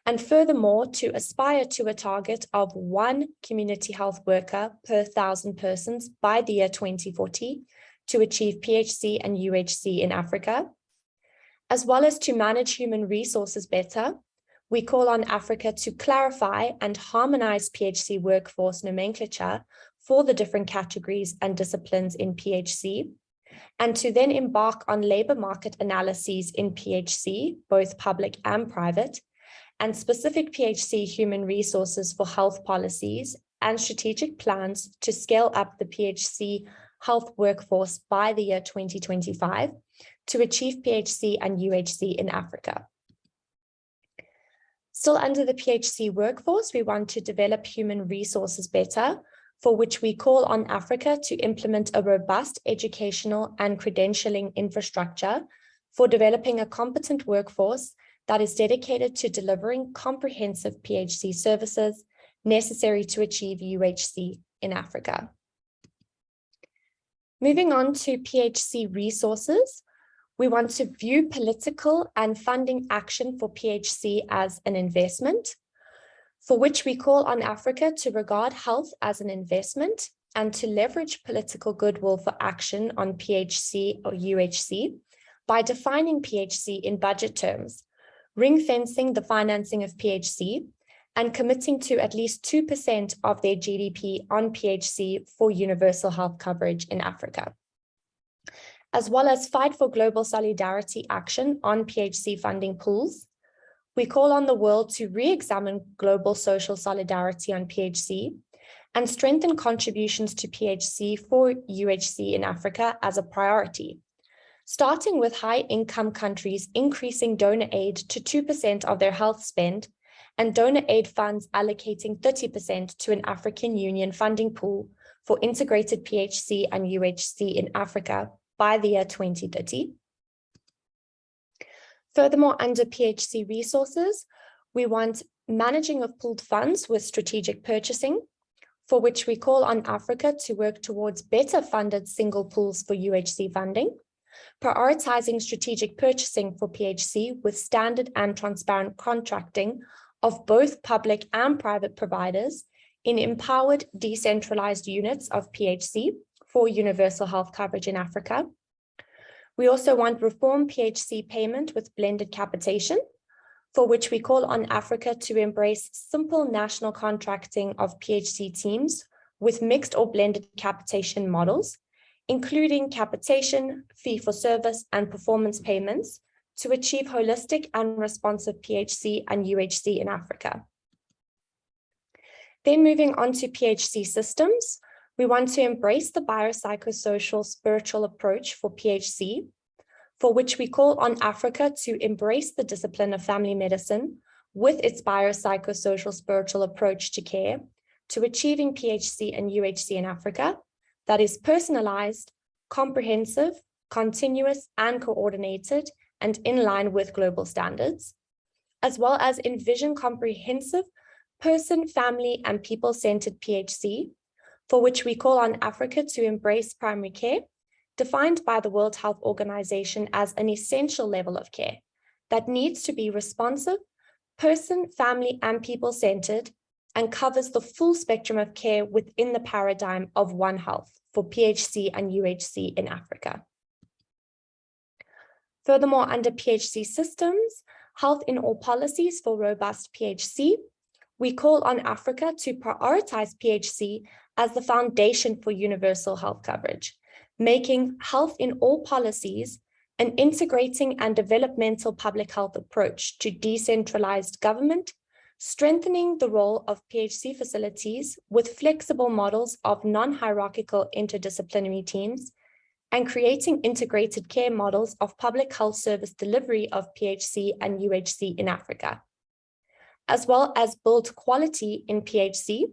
and furthermore to aspire to a target of 1 community health worker per 1,000 persons by the year 2040 to achieve PHC and UHC in Africa. As well as to manage human resources better, we call on Africa to clarify and harmonize PHC workforce nomenclature for the different categories and disciplines in PHC, and to then embark on labor market analyses in PHC, both public and private, and specific PHC human resources for health policies and strategic plans to scale up the PHC health workforce by the year 2025 to achieve PHC and UHC in Africa. Still under the PHC workforce, we want to develop human resources better, for which we call on Africa to implement a robust educational and credentialing infrastructure for developing a competent workforce that is dedicated to delivering comprehensive PHC services necessary to achieve UHC in Africa. Moving on to PHC resources, we want to view political and funding action for PHC as an investment, for which we call on Africa to regard health as an investment and to leverage political goodwill for action on PHC or UHC by defining PHC in budget terms, ring-fencing the financing of PHC, and committing to at least 2% of their GDP on PHC for universal health coverage in Africa, as well as fight for global solidarity action on PHC funding pools. We call on the world to re-examine global social solidarity on PHC and strengthen contributions to PHC for UHC in Africa as a priority, starting with high-income countries increasing donor aid to 2% of their health spend and donor aid funds allocating 30% to an African Union funding pool for integrated PHC and UHC in Africa by the year 2030. Furthermore, under PHC resources, we want managing of pooled funds with strategic purchasing, for which we call on Africa to work towards better funded single pools for UHC funding, prioritizing strategic purchasing for PHC with standard and transparent contracting of both public and private providers in empowered decentralized units of PHC for universal health coverage in Africa. We also want reform PHC payment with blended capitation, for which we call on Africa to embrace simple national contracting of PHC teams with mixed or blended capitation models, including capitation, fee for service, and performance payments to achieve holistic and responsive PHC and UHC in Africa. Then moving on to PHC systems, we want to embrace the biopsychosocial spiritual approach for PHC, for which we call on Africa to embrace the discipline of family medicine with its biopsychosocial spiritual approach to care to achieving PHC and UHC in Africa that is personalized, comprehensive, continuous, and coordinated, and in line with global standards, as well as envision comprehensive person, family, and people-centered PHC, for which we call on Africa to embrace primary care, defined by the World Health Organization as an essential level of care that needs to be responsive, person, family, and people-centered, and covers the full spectrum of care within the paradigm of One Health for PHC and UHC in Africa. Furthermore, under PHC systems, health in all policies for robust PHC, we call on Africa to prioritize PHC as the foundation for universal health coverage, making health in all policies an integrating and developmental public health approach to decentralized government, strengthening the role of PHC facilities with flexible models of non-hierarchical interdisciplinary teams, and creating integrated care models of public health service delivery of PHC and UHC in Africa. As well as build quality in PHC,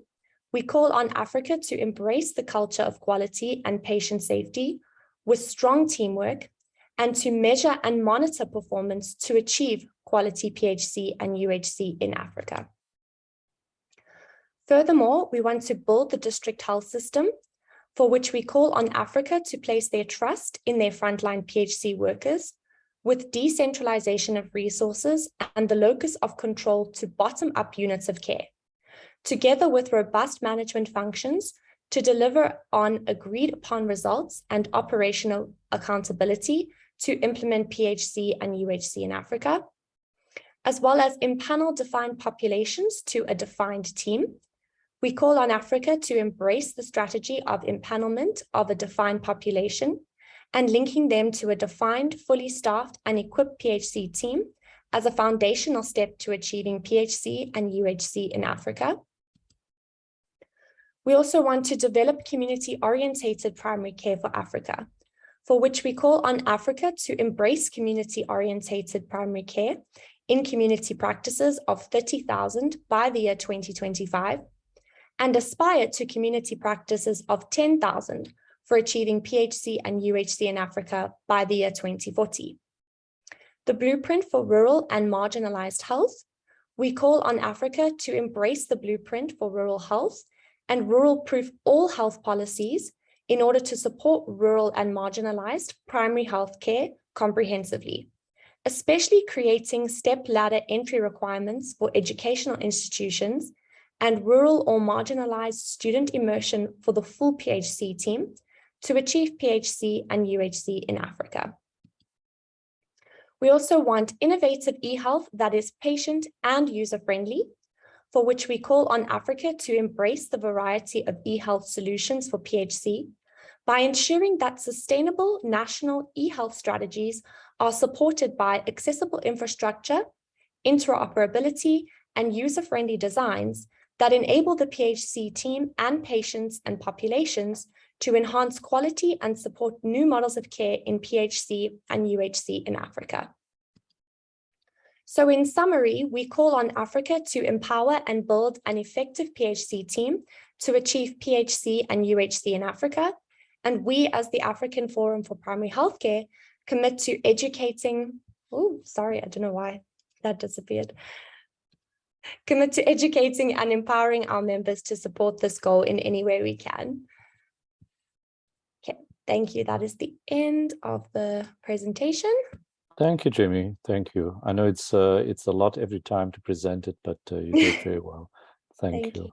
we call on Africa to embrace the culture of quality and patient safety with strong teamwork, and to measure and monitor performance to achieve quality PHC and UHC in Africa. Furthermore, we want to build the district health system, for which we call on Africa to place their trust in their frontline PHC workers, with decentralization of resources and the locus of control to bottom-up units of care, together with robust management functions to deliver on agreed upon results and operational accountability to implement PHC and UHC in Africa, as well as impanel defined populations to a defined team. We call on Africa to embrace the strategy of empanelment of a defined population and linking them to a defined, fully staffed and equipped PHC team as a foundational step to achieving PHC and UHC in Africa. We also want to develop community-orientated primary care for Africa, for which we call on Africa to embrace community-orientated primary care in community practices of 30,000 by the year 2025, and aspire to community practices of 10,000 for achieving PHC and UHC in Africa by the year 2040. The blueprint for rural and marginalized health, we call on Africa to embrace the blueprint for rural health and rural-proof all health policies in order to support rural and marginalized primary health care comprehensively, especially creating step-ladder entry requirements for educational institutions and rural or marginalized student immersion for the full PHC team to achieve PHC and UHC in Africa. We also want innovative e-health that is patient and user-friendly, for which we call on Africa to embrace the variety of e-health solutions for PHC by ensuring that sustainable national e-health strategies are supported by accessible infrastructure, interoperability, and user-friendly designs that enable the PHC team and patients and populations to enhance quality and support new models of care in PHC and UHC in Africa. So in summary, we call on Africa to empower and build an effective PHC team to achieve PHC and UHC in Africa. And we, as the African Forum for Primary Healthcare, commit to educating, I don't know why that disappeared. Commit to educating and empowering our members to support this goal in any way we can. Okay, thank you. That is the end of the presentation. Thank you, Jamie. Thank you. I know it's a lot every time to present it, but you did very well. Thank you.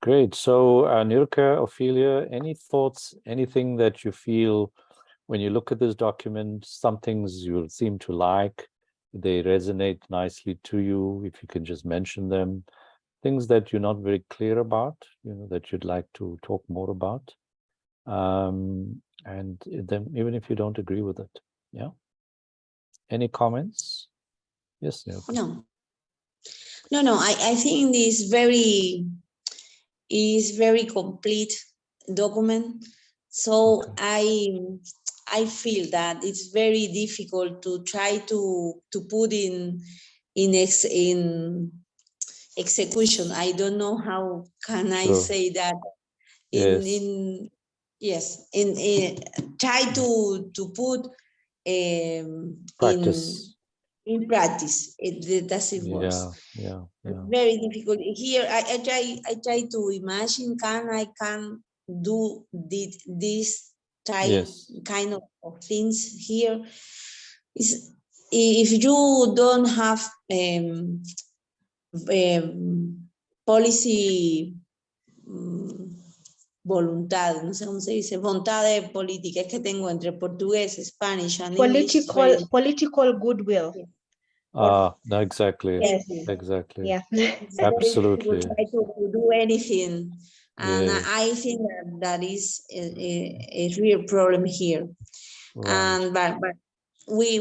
Great. So Nilka, Ophelia, any thoughts, anything that you feel when you look at this document, some things you seem to like, they resonate nicely to you, if you can just mention them, things that you're not very clear about, that you'd like to talk more about, and then even if you don't agree with it. Yeah. Any comments? Yes, Nilka. No. I think this is very complete document. So okay. I feel that it's very difficult to try to put in execution. I don't know how can I say that try to put practice. In practice. That's it works. Yeah. Very difficult. Here I try to imagine I can do this type kind of things here. If you don't have policy voluntad, no sé cómo se dice, voluntad política, es que tengo entre portugués, Spanish and English. Political goodwill. No, exactly. Yes. Exactly. Yeah. It's very difficult Absolutely. to try to do anything. And Yes. I think that is a real problem here. Right. And but we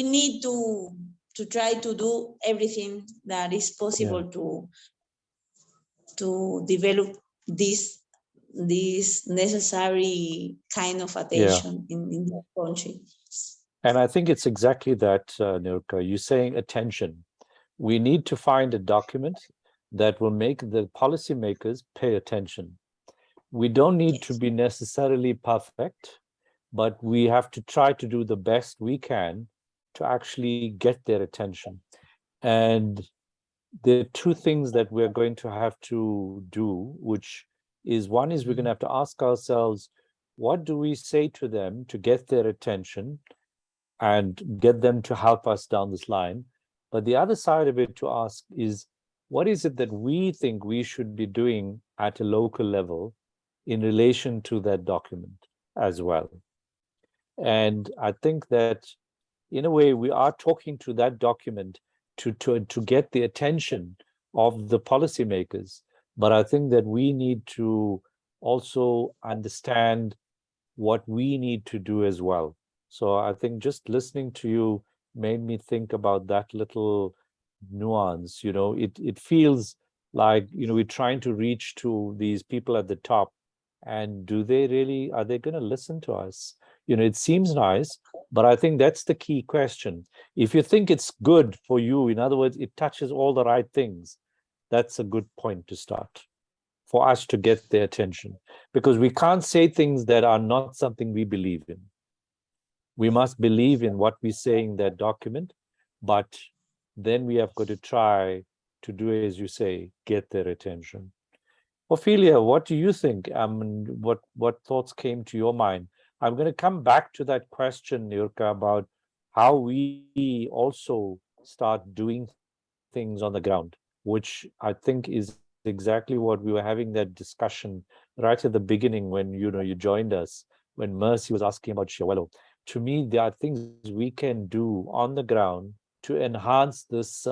need to try to do everything that is possible to develop this necessary kind of attention in the country. And I think it's exactly that, Nirka. You're saying attention. We need to find a document that will make the policymakers pay attention. We don't need to be necessarily perfect, but we have to try to do the best we can to actually get their attention. And there are two things that we're going to have to do, which is one is we're going to have to ask ourselves, what do we say to them to get their attention and get them to help us down this line? But the other side of it to ask is, what is it that we think we should be doing at a local level in relation to that document as well? And I think that in a way we are talking to that document to get the attention of the policymakers. But I think that we need to also understand what we need to do as well. So I think just listening to you made me think about that little nuance. You know, it feels like, you know, we're trying to reach to these people at the top, and are they going to listen to us? You know, it seems nice, but I think that's the key question. If you think it's good for you, in other words, it touches all the right things, that's a good point to start for us to get their attention, because we can't say things that are not something we believe in. We must believe in what we say in that document, but then we have got to try to do, as you say, get their attention. Ophelia, what do you think? What thoughts came to your mind? I'm going to come back to that question, Nirka, about how we also start doing things on the ground, which I think is exactly what we were having that discussion right at the beginning when you joined us, when Mercy was asking about Chiawelo. To me, there are things we can do on the ground to enhance this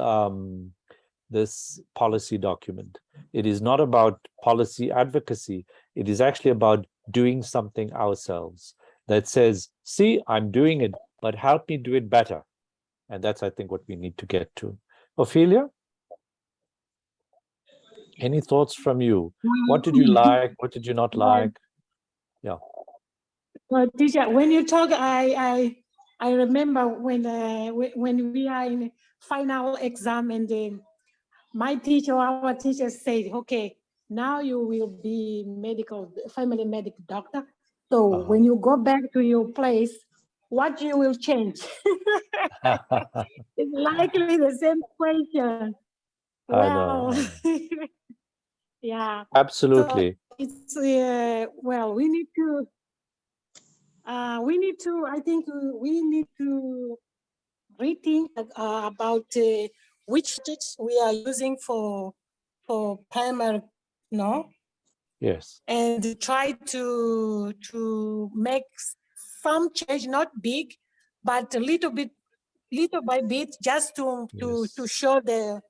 this policy document. It is not about policy advocacy. It is actually about doing something ourselves that says, see, I'm doing it, but help me do it better. And that's, I think, what we need to get to. Ophelia? Any thoughts from you? What did you like? What did you not like? Yeah. Well, teacher, when you talk, I remember when we are in final exam and then our teacher said, okay, now you will be family medical doctor. So when you go back to your place, what you will change? It's likely the same question. Well, yeah. Absolutely. So it's well, we need to. I think we need to rethink about which subjects we are using for primary, no? Yes. And try to make some change, not big, but a little by bit, just to show the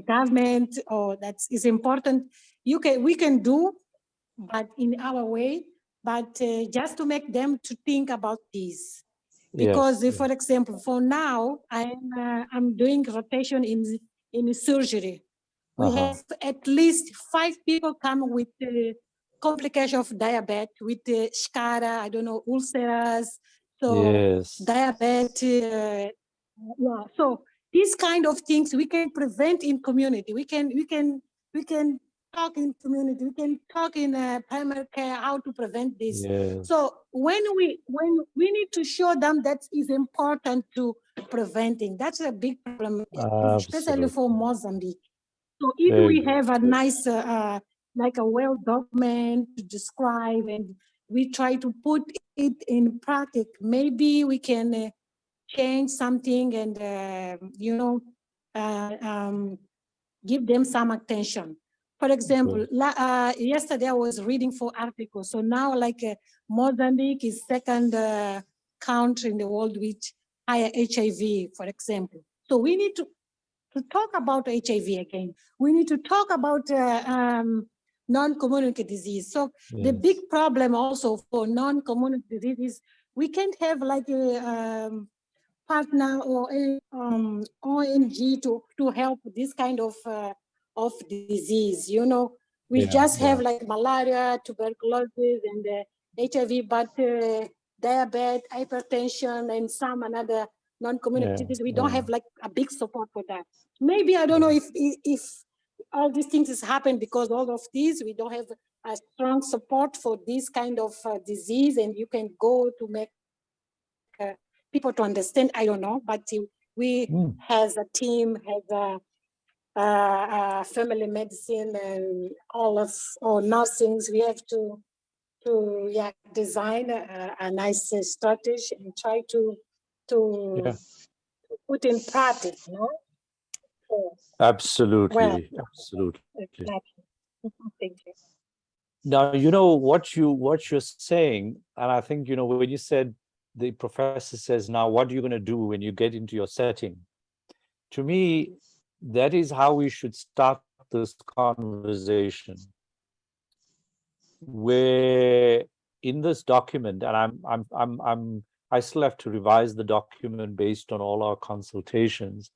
government, or that is important. We can do, but in our way, but just to make them to think about this. Because for example, for now, I'm doing rotation in surgery. We have at least 5 people come with complication of diabetes, with SCARA, I don't know, ulcers, so diabetes. Yeah, so these kind of things we can prevent in community. We can talk in community. We can talk in primary care how to prevent this. So when we need to show them that is important to preventing. That's a big problem, especially for Mozambique. So if we have a nice, like a well document to describe, and we try to put it in practice, maybe we can change something and give them some attention. For example, yesterday I was reading 4 articles. So now like Mozambique is second country in the world with higher HIV, for example. So we need to talk about HIV again. We need to talk about non-communicable disease. So the big problem also for non-communicable disease is we can't have like a partner or a ONG to help this kind of disease. You know, we just have like malaria, tuberculosis, and HIV, but diabetes, hypertension, and some another non-communicable disease. We don't have like a big support for that. Maybe I don't know if all these things has happened because all of these we don't have a strong support for this kind of disease, and you can go to make people to understand. I don't know, but we as a team has a family medicine and all of our nursings. We have to design a nice strategy and try to put in practice. No. Absolutely, absolutely. Exactly. Thank you. Now, you know what you're saying, and I think, you know, when you said the professor says, now what are you going to do when you get into your setting? To me, that is how we should start this conversation. Where in this document, and I still have to revise the document based on all our consultations,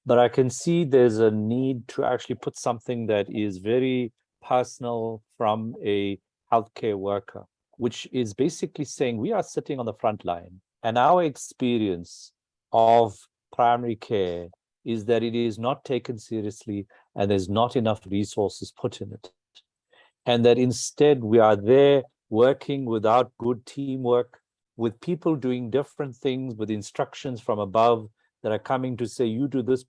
but I can see there's a need to actually put something that is very personal from a healthcare worker, which is basically saying we are sitting on the front line, and our experience of primary care is that it is not taken seriously and there's not enough resources put in it. And that instead we are there working without good teamwork, with people doing different things, with instructions from above that are coming to say, you do this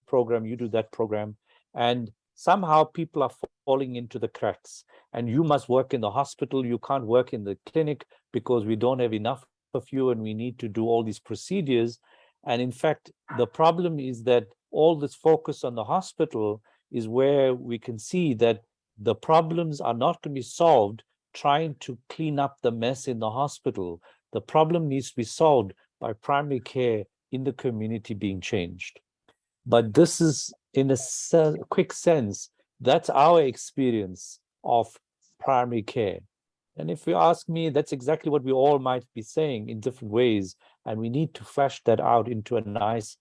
program, you do that program. And somehow people are falling into the cracks. And you must work in the hospital, you can't work in the clinic because we don't have enough of you and we need to do all these procedures. And in fact, the problem is that all this focus on the hospital is where we can see that the problems are not going to be solved trying to clean up the mess in the hospital. The problem needs to be solved by primary care in the community being changed. But this is, in a quick sense, that's our experience of primary care. And if you ask me, that's exactly what we all might be saying in different ways. And we need to flesh that out into a nice,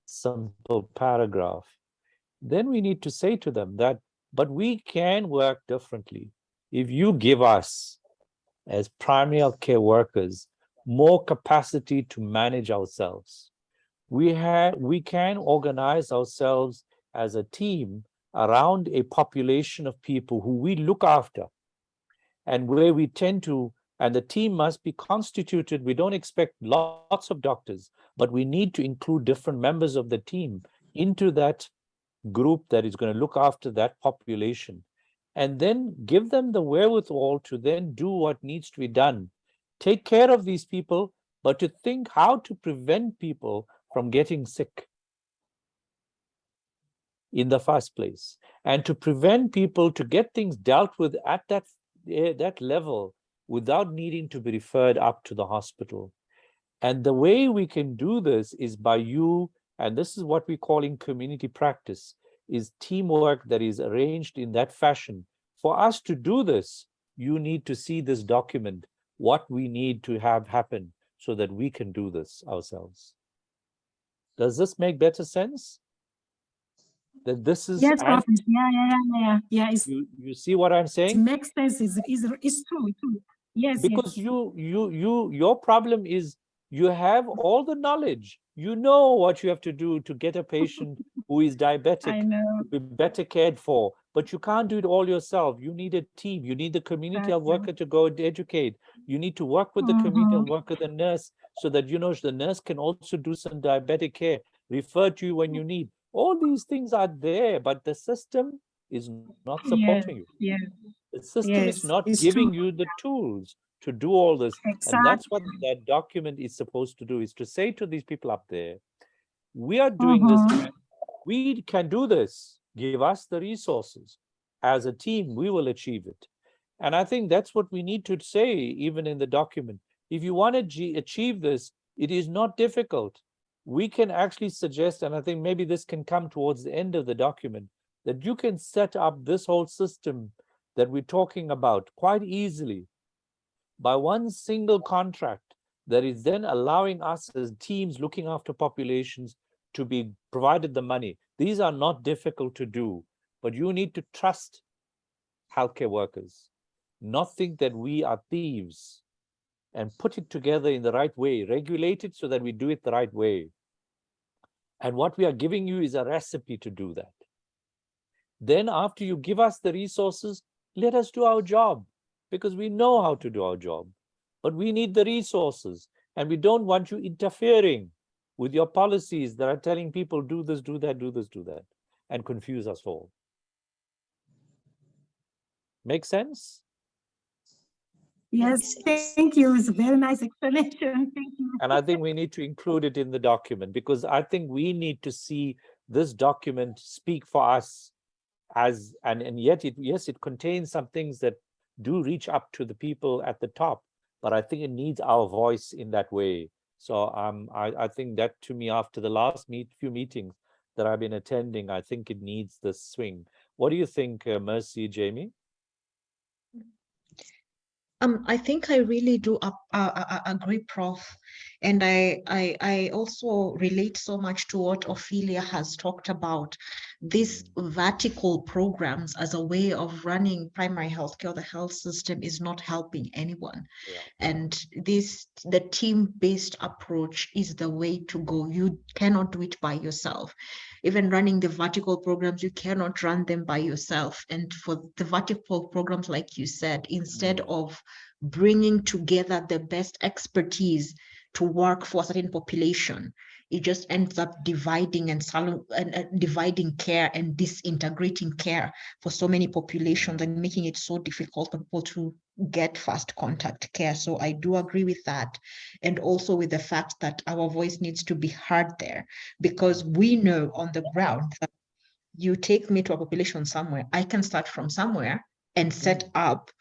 simple paragraph. Then we need to say to them that, but we can work differently. If you give us, as primary health care workers, more capacity to manage ourselves, we can organize ourselves as a team around a population of people who we look after, and where we tend to, and the team must be constituted. We don't expect lots of doctors, but we need to include different members of the team into that group that is going to look after that population, and then give them the wherewithal to then do what needs to be done. Take care of these people, but to think how to prevent people from getting sick in the first place, and to prevent people to get things dealt with at that level without needing to be referred up to the hospital. And the way we can do this is by and this is what we call in community practice, is teamwork that is arranged in that fashion. For us to do this, you need to see this document, what we need to have happen so that we can do this ourselves. Does this make better sense? That this is... Yes, Professor. Yeah. You see what I'm saying? It makes sense. It's true. Yes. Because yes. your problem is you have all the knowledge. You know what you have to do to get a patient who is diabetic to be better cared for, but you can't do it all yourself. You need a team. You need the community health worker to go and educate. You need to work with the community health worker, the nurse, so that the nurse can also do some diabetic care, refer to you when you need. All these things are there, but the system is not supporting you. Yes. The system is not giving you the tools to do all this. Exactly. And that's what that document is supposed to do, is to say to these people up there, we are doing this, we can do this, give us the resources. as a team, we will achieve it. And I think that's what we need to say, even in the document. If you want to achieve this, it is not difficult. We can actually suggest, and I think maybe this can come towards the end of the document, that you can set up this whole system that we're talking about quite easily by one single contract that is then allowing us as teams looking after populations to be provided the money. These are not difficult to do, but you need to trust healthcare workers, not think that we are thieves, and put it together in the right way, regulate it so that we do it the right way. And what we are giving you is a recipe to do that. Then after you give us the resources, let us do our job, because we know how to do our job. But we need the resources, and we don't want you interfering with your policies that are telling people do this, do that, do this, do that, and confuse us all. Make sense? Yes, thank you. It's a very nice explanation. Thank you. And I think we need to include it in the document, because I think we need to see this document speak for us as, and yet it, yes, it contains some things that do reach up to the people at the top, but I think it needs our voice in that way. So I think that, to me, after the last few meetings that I've been attending, I think it needs this swing. What do you think, Mercy, Jamie? I think I really do agree, Prof. And I also relate so much to what Ophelia has talked about, these vertical programs as a way of running primary healthcare. The health system is not helping anyone. Yeah. And the team-based approach is the way to go. You cannot do it by yourself. Even running the vertical programs, you cannot run them by yourself. And for the vertical programs, like you said, instead of bringing together the best expertise to work for a certain population, it just ends up dividing and dividing care and disintegrating care for so many populations, and making it so difficult for people to get fast contact care. So I do agree with that, and also with the fact that our voice needs to be heard there, because we know on the ground that you take me to a population somewhere, I can start from somewhere and set up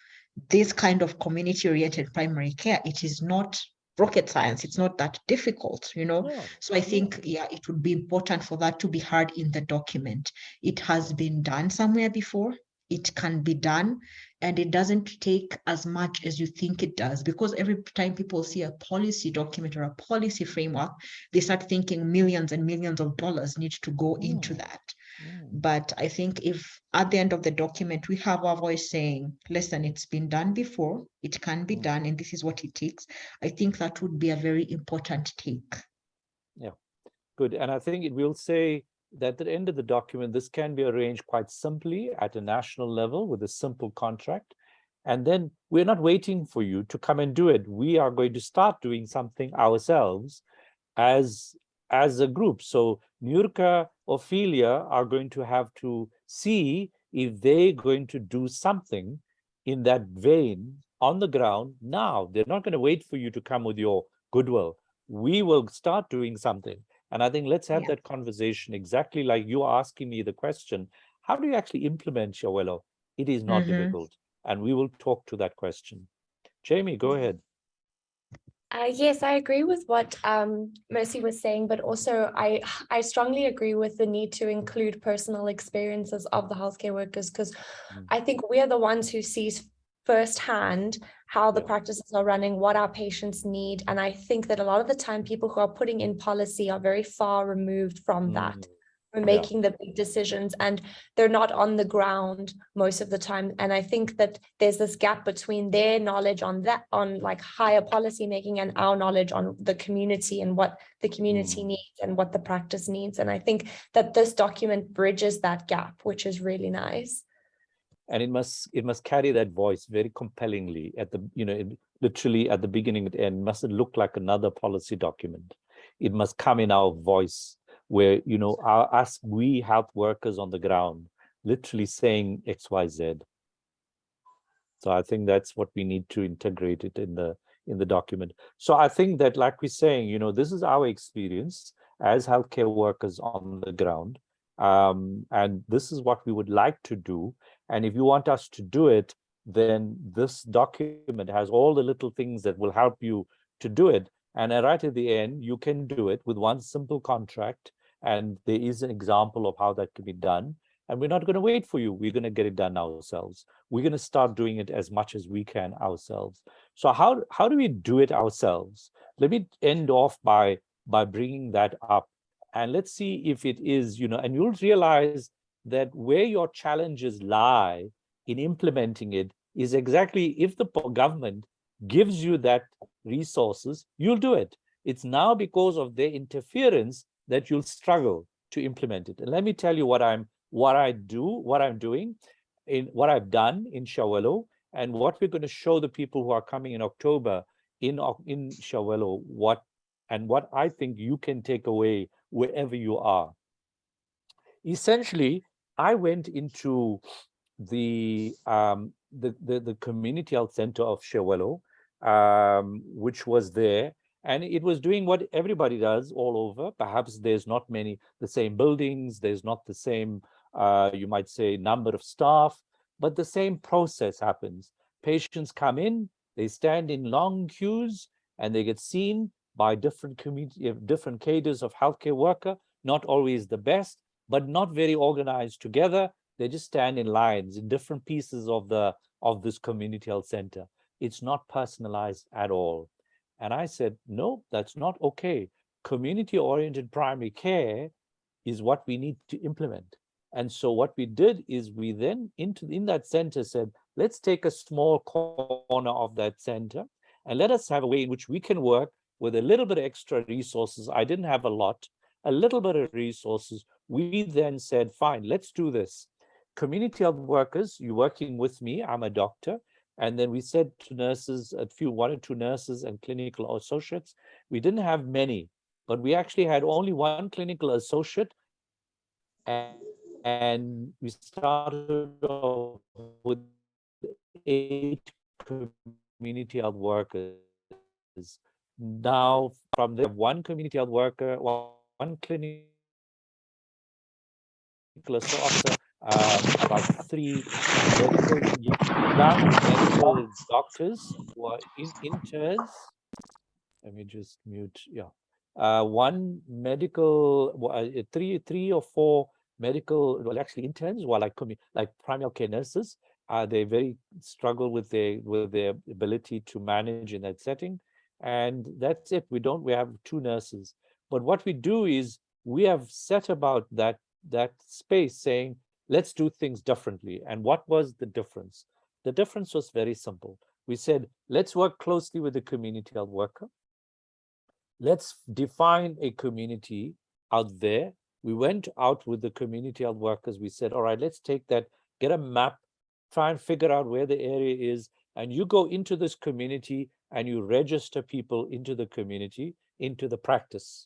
this kind of community-oriented primary care. It is not rocket science. It's not that difficult, you know? No. So I think, yeah, it would be important for that to be heard in the document. It has been done somewhere before. It can be done, and it doesn't take as much as you think it does, because every time people see a policy document or a policy framework, they start thinking millions and millions of dollars need to go into that. But I think if at the end of the document, we have our voice saying, listen, it's been done before, it can be done, and this is what it takes, I think that would be a very important take. Yeah, good. And I think it will say that at the end of the document, this can be arranged quite simply at a national level with a simple contract. And then we're not waiting for you to come and do it. We are going to start doing something ourselves as a group. So Nurka, Ophelia are going to have to see if they're going to do something in that vein on the ground now. They're not going to wait for you to come with your goodwill. We will start doing something. And I think let's have that conversation, exactly like you are asking me the question, how do you actually implement Shawelo? It is not difficult. And we will talk to that question. Jamie, go ahead. Yes, I agree with what Mercy was saying, but also I strongly agree with the need to include personal experiences of the healthcare workers, because I think we are the ones who sees firsthand how the practices are running, what our patients need. And I think that a lot of the time people who are putting in policy are very far removed from that. We're making the big decisions and they're not on the ground most of the time. And I think that there's this gap between their knowledge on that, on like higher policy making, and our knowledge on the community and what the community needs and what the practice needs. And I think that this document bridges that gap, which is really nice. And it must carry that voice very compellingly at the, literally at the beginning and end. Mustn't look like another policy document. It must come in our voice, where, we health workers on the ground, literally saying X, Y, Z. So I think that's what we need to integrate it in the document. So I think that, like we're saying, this is our experience as healthcare workers on the ground. And this is what we would like to do. And if you want us to do it, then this document has all the little things that will help you to do it. And right at the end, you can do it with one simple contract. And there is an example of how that can be done. And we're not going to wait for you. We're going to get it done ourselves. We're going to start doing it as much as we can ourselves. So how do we do it ourselves? Let me end off by bringing that up. And let's see if it is, and you'll realize that where your challenges lie in implementing it is exactly if the government gives you that resources, you'll do it. It's now because of their interference that you'll struggle to implement it. And let me tell you what I'm doing, in what I've done in Shawelo, and what we're going to show the people who are coming in October in Shawelo, what I think you can take away wherever you are. Essentially, I went into the community health center of Shawelo, which was there, and it was doing what everybody does all over. Perhaps there's not the same buildings, there's not the same, you might say, number of staff, but the same process happens. Patients come in, they stand in long queues, and they get seen by different cadres of healthcare worker, not always the best, but not very organized together. They just stand in lines in different pieces of this community health center. It's not personalized at all. And I said, no, that's not okay. Community-oriented primary care is what we need to implement. And so what we did is we then in that center said, let's take a small corner of that center and let us have a way in which we can work with a little bit of extra resources. I didn't have a lot, a little bit of resources. We then said, fine, let's do this. Community health workers, you're working with me, I'm a doctor. And then we said to nurses, one or two nurses and clinical associates, we didn't have many, but we actually had only one clinical associate. And we started off with 8 community health workers. Now, from there, one community health worker, one clinical officer, about 3 young medical doctors who are interns. Let me just mute. Yeah, one medical, 3 or 4 medical, well, actually interns, who are like primary care nurses. They very struggle with their ability to manage in that setting. And that's it. We have 2 nurses. But what we do is we have set about that space saying, let's do things differently. And what was the difference? The difference was very simple. We said, let's work closely with the community health worker. Let's define a community out there. We went out with the community health workers. We said, all right, let's take that, get a map, try and figure out where the area is. And you go into this community and you register people into the community, into the practice.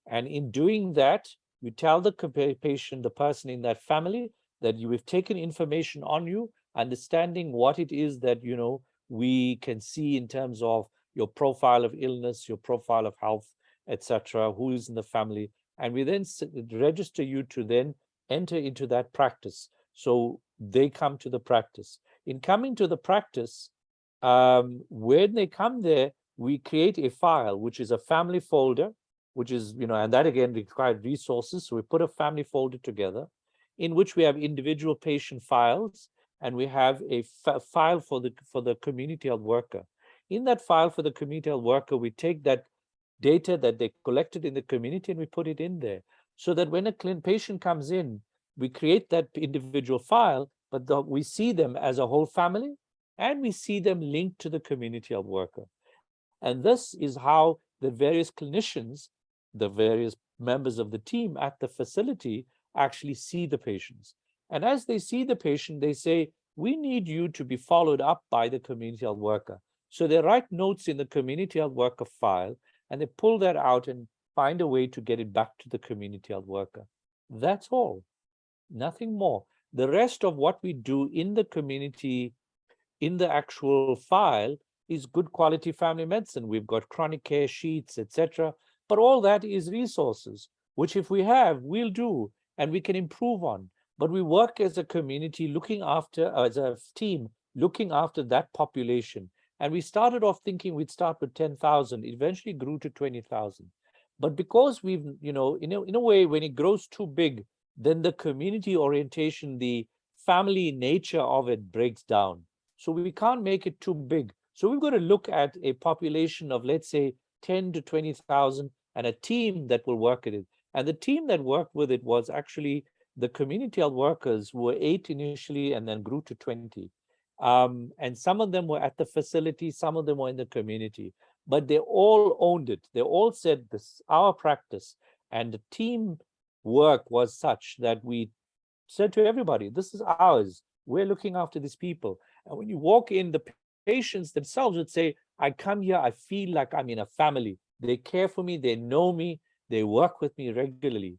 And in doing that, you tell the patient, the person in that family, that you have taken information on you, understanding what it is that, we can see in terms of your profile of illness, your profile of health, etc., who is in the family. And we then register you to then enter into that practice. So they come to the practice. In coming to the practice, when they come there, we create a file, which is a family folder, which is, and that again required resources. So we put a family folder together in which we have individual patient files, and we have a file for the community health worker. In that file for the community health worker, we take that data that they collected in the community and we put it in there, so that when a patient comes in, we create that individual file, but we see them as a whole family, and we see them linked to the community health worker. And this is how the various clinicians, the various members of the team at the facility actually see the patients. And as they see the patient, they say, we need you to be followed up by the community health worker. So they write notes in the community health worker file, and they pull that out and find a way to get it back to the community health worker. That's all, nothing more. The rest of what we do in the community, in the actual file, is good quality family medicine. We've got chronic care sheets, etc. But all that is resources, which if we have, we'll do. and we can improve on. But we work as a community looking after, as a team, looking after that population. And we started off thinking we'd start with 10,000, it eventually grew to 20,000. But because we've, in a way, when it grows too big, then the community orientation, the family nature of it breaks down. So we can't make it too big. So we've got to look at a population of, let's say, 10 to 20,000 and a team that will work at it. And the team that worked with it was actually the community health workers, who were 8 initially and then grew to 20. And some of them were at the facility, some of them were in the community, but they all owned it. They all said, this is our practice. And the team work was such that we said to everybody, this is ours. We're looking after these people. And when you walk in, the patients themselves would say, I come here, I feel like I'm in a family. They care for me, they know me, they work with me regularly.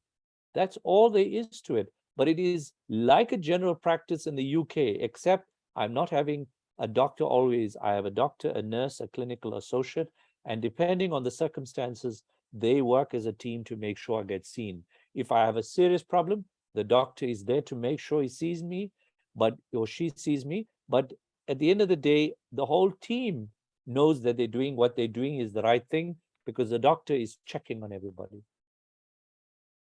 That's all there is to it. But it is like a general practice in the UK, except I'm not having a doctor always. I have a doctor, a nurse, a clinical associate, and depending on the circumstances, they work as a team to make sure I get seen. If I have a serious problem, the doctor is there to make sure he sees me, or she sees me. But at the end of the day, the whole team knows that they're doing what they're doing is the right thing, because the doctor is checking on everybody.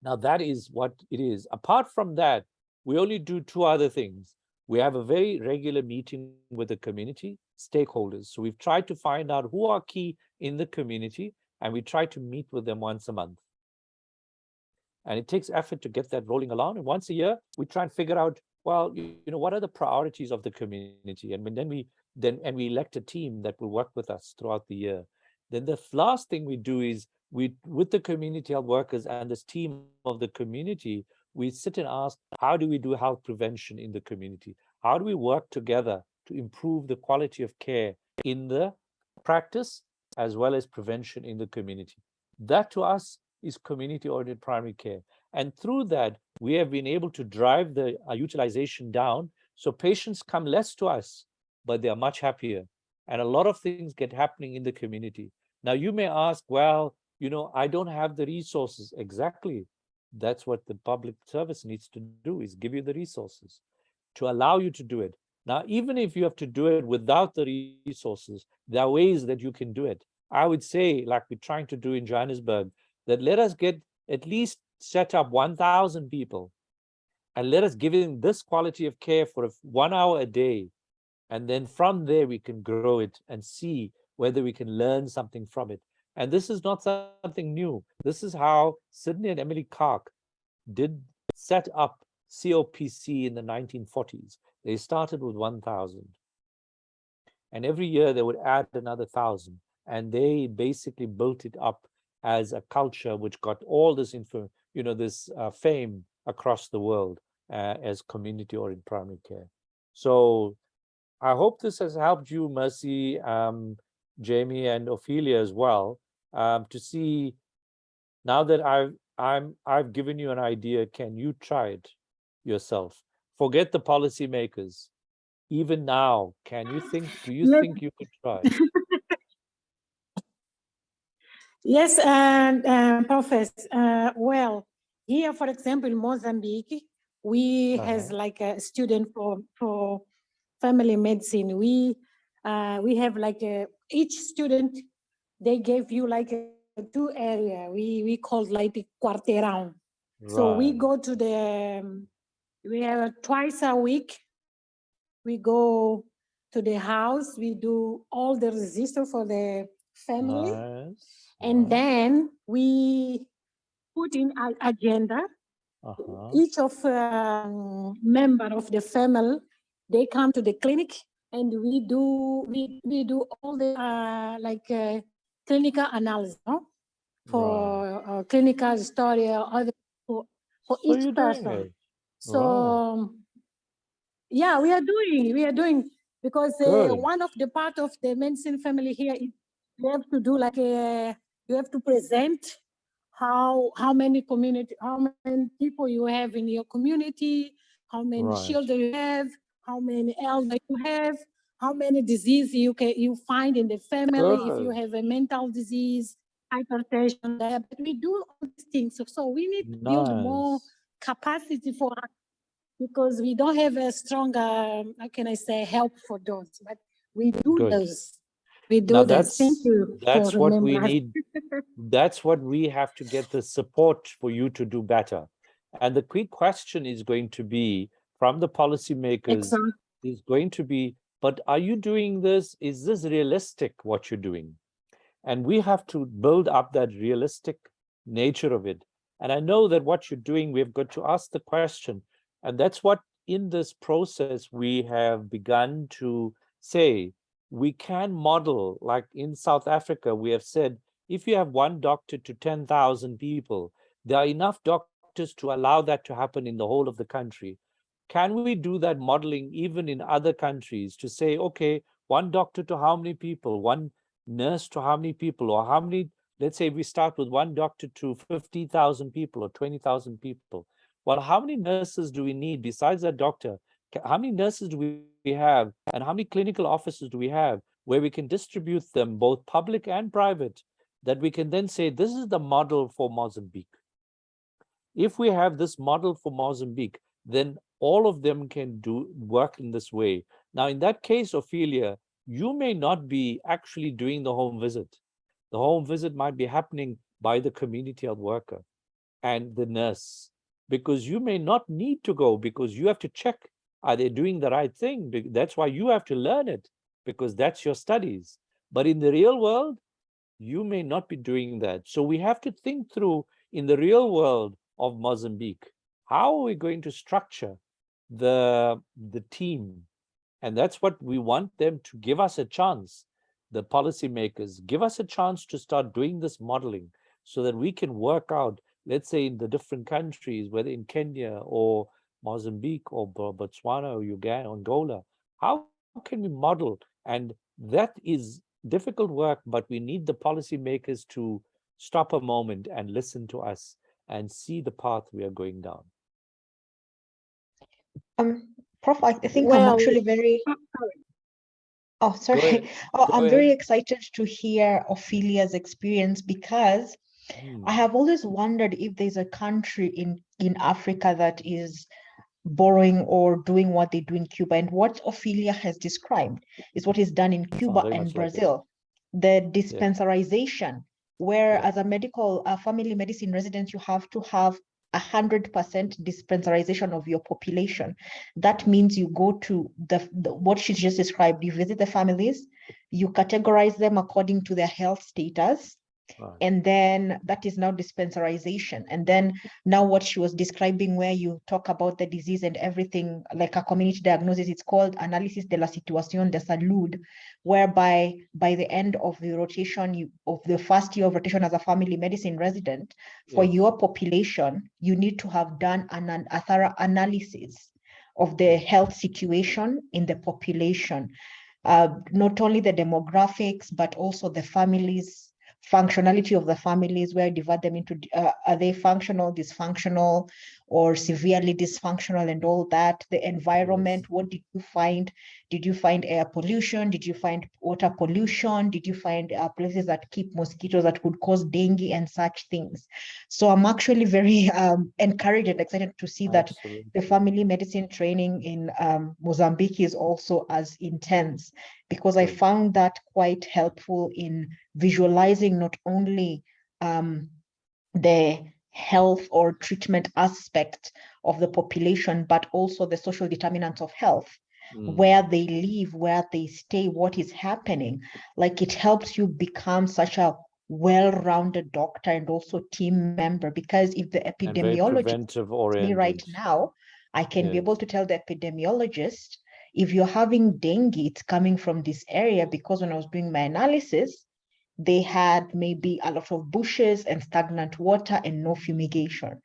Now that is what it is. Apart from that, we only do 2 other things. We have a very regular meeting with the community stakeholders. So we've tried to find out who are key in the community, and we try to meet with them once a month. And it takes effort to get that rolling along. And once a year, we try and figure out, well, what are the priorities of the community? And then we elect a team that will work with us throughout the year. Then the last thing we do is, with the community health workers and this team of the community, we sit and ask, how do we do health prevention in the community? How do we work together to improve the quality of care in the practice as well as prevention in the community? That to us is community-oriented primary care. And through that, we have been able to drive the utilization down. So patients come less to us, but they are much happier. And a lot of things get happening in the community. Now you may ask, well, I don't have the resources. Exactly. That's what the public service needs to do, is give you the resources to allow you to do it. Now, even if you have to do it without the resources, there are ways that you can do it. I would say, like we're trying to do in Johannesburg, that let us get at least set up 1,000 people and let us give them this quality of care for 1 hour a day. And then from there, we can grow it and see whether we can learn something from it. And this is not something new. This is how Sydney and Emily Clark did set up COPC in the 1940s. They started with 1,000. And every year they would add another 1,000. And they basically built it up as a culture which got all this info, this fame across the world as community-oriented primary care. So I hope this has helped you, Mercy, Jamie, and Ophelia as well, to see, now that I've given you an idea, can you try it yourself? Forget the policymakers. Even now, do you think you could try? Yes, Professor. Well, here, for example, in Mozambique, we has like a student for family medicine. We have like each student, they gave you like 2 area. We called like the quarteirão. Right. So we go to we have twice a week. We go to the house. We do all the register for the family. Nice. And then we put in an agenda. Each of member of the family, they come to the clinic, and we do all the clinical analysis, no? For clinical story or other for each person. So yeah, we are doing because one of the part of the medicine family here is you have to do like you have to present how many people you have in your community, how many children you have, how many elders you have, how many diseases you find in the family, if you have a mental disease, hypertension, diabetes. We do all these things. So we need to build more capacity for, because we don't have a stronger, how can I say, help for those, but we do Good. those. We do Now this. Thank you that's for what we remembering us. need. That's what we have to get the support for you to do better. And the quick question is going to be from the policymakers Exactly. is going to be, but are you doing this? Is this realistic what you're doing? And we have to build up that realistic nature of it. And I know that what you're doing, we've got to ask the question. And that's what in this process we have begun to say, we can model, like in South Africa, we have said, if you have one doctor to 10,000 people, there are enough doctors to allow that to happen in the whole of the country. Can we do that modeling even in other countries to say, okay, one doctor to how many people, one nurse to how many people, or how many, let's say we start with one doctor to 50,000 people or 20,000 people. Well, how many nurses do we need besides that doctor? How many nurses do we have? And how many clinical officers do we have where we can distribute them, both public and private, that we can then say, this is the model for Mozambique. If we have this model for Mozambique, then all of them can work in this way. Now, in that case, Ophelia, you may not be actually doing the home visit. The home visit might be happening by the community health worker and the nurse, because you may not need to go, because you have to check, are they doing the right thing? That's why you have to learn it, because that's your studies. But in the real world, you may not be doing that. So we have to think through, in the real world of Mozambique, how are we going to structure the team? And that's what we want them to give us a chance. The policymakers give us a chance to start doing this modeling so that we can work out, let's say in the different countries, whether in Kenya or Mozambique or Botswana or Uganda, Angola, how can we model? And that is difficult work, but we need the policymakers to stop a moment and listen to us and see the path we are going down. Prof, I think I'm Well, actually very, oh, Go sorry. ahead. Oh, Go I'm very ahead. excited to hear Ophelia's experience, because I have always wondered if there's a country in Africa that is borrowing or doing what they do in Cuba. And what Ophelia has described is what is done in Cuba very and much like it. Brazil. The dispensarization, where Yeah. as a medical family medicine resident, you have to have 100% dispensarization of your population. That means you go to the what she just described, you visit the families, you categorize them according to their health status, Right. and then that is now dispensarization. And then now what she was describing, where you talk about the disease and everything, like a community diagnosis, it's called analysis de la situación de salud, whereby by the end of the rotation, of the first year of rotation as a family medicine resident, for Yes. your population, you need to have done a thorough analysis of the health situation in the population. Not only the demographics, but also the families, functionality of the families, where I divide them into, are they functional, dysfunctional, or severely dysfunctional, and all that. The environment, Yes. what did you find? Did you find air pollution? Did you find water pollution? Did you find places that keep mosquitoes that could cause dengue and such things? So I'm actually very encouraged and excited to see that Absolutely. the family medicine training in Mozambique is also as intense, because I Good. found that quite helpful in visualizing not only the health or treatment aspect of the population, but also the social determinants of health, where they live, where they stay, what is happening. Like, it helps you become such a well-rounded doctor and also team member, because if the And very epidemiologist preventive me oriented. right now, I can be Yes. able to tell the epidemiologist, if you're having dengue, it's coming from this area, because when I was doing my analysis, they had maybe a lot of bushes and stagnant water and no fumigation.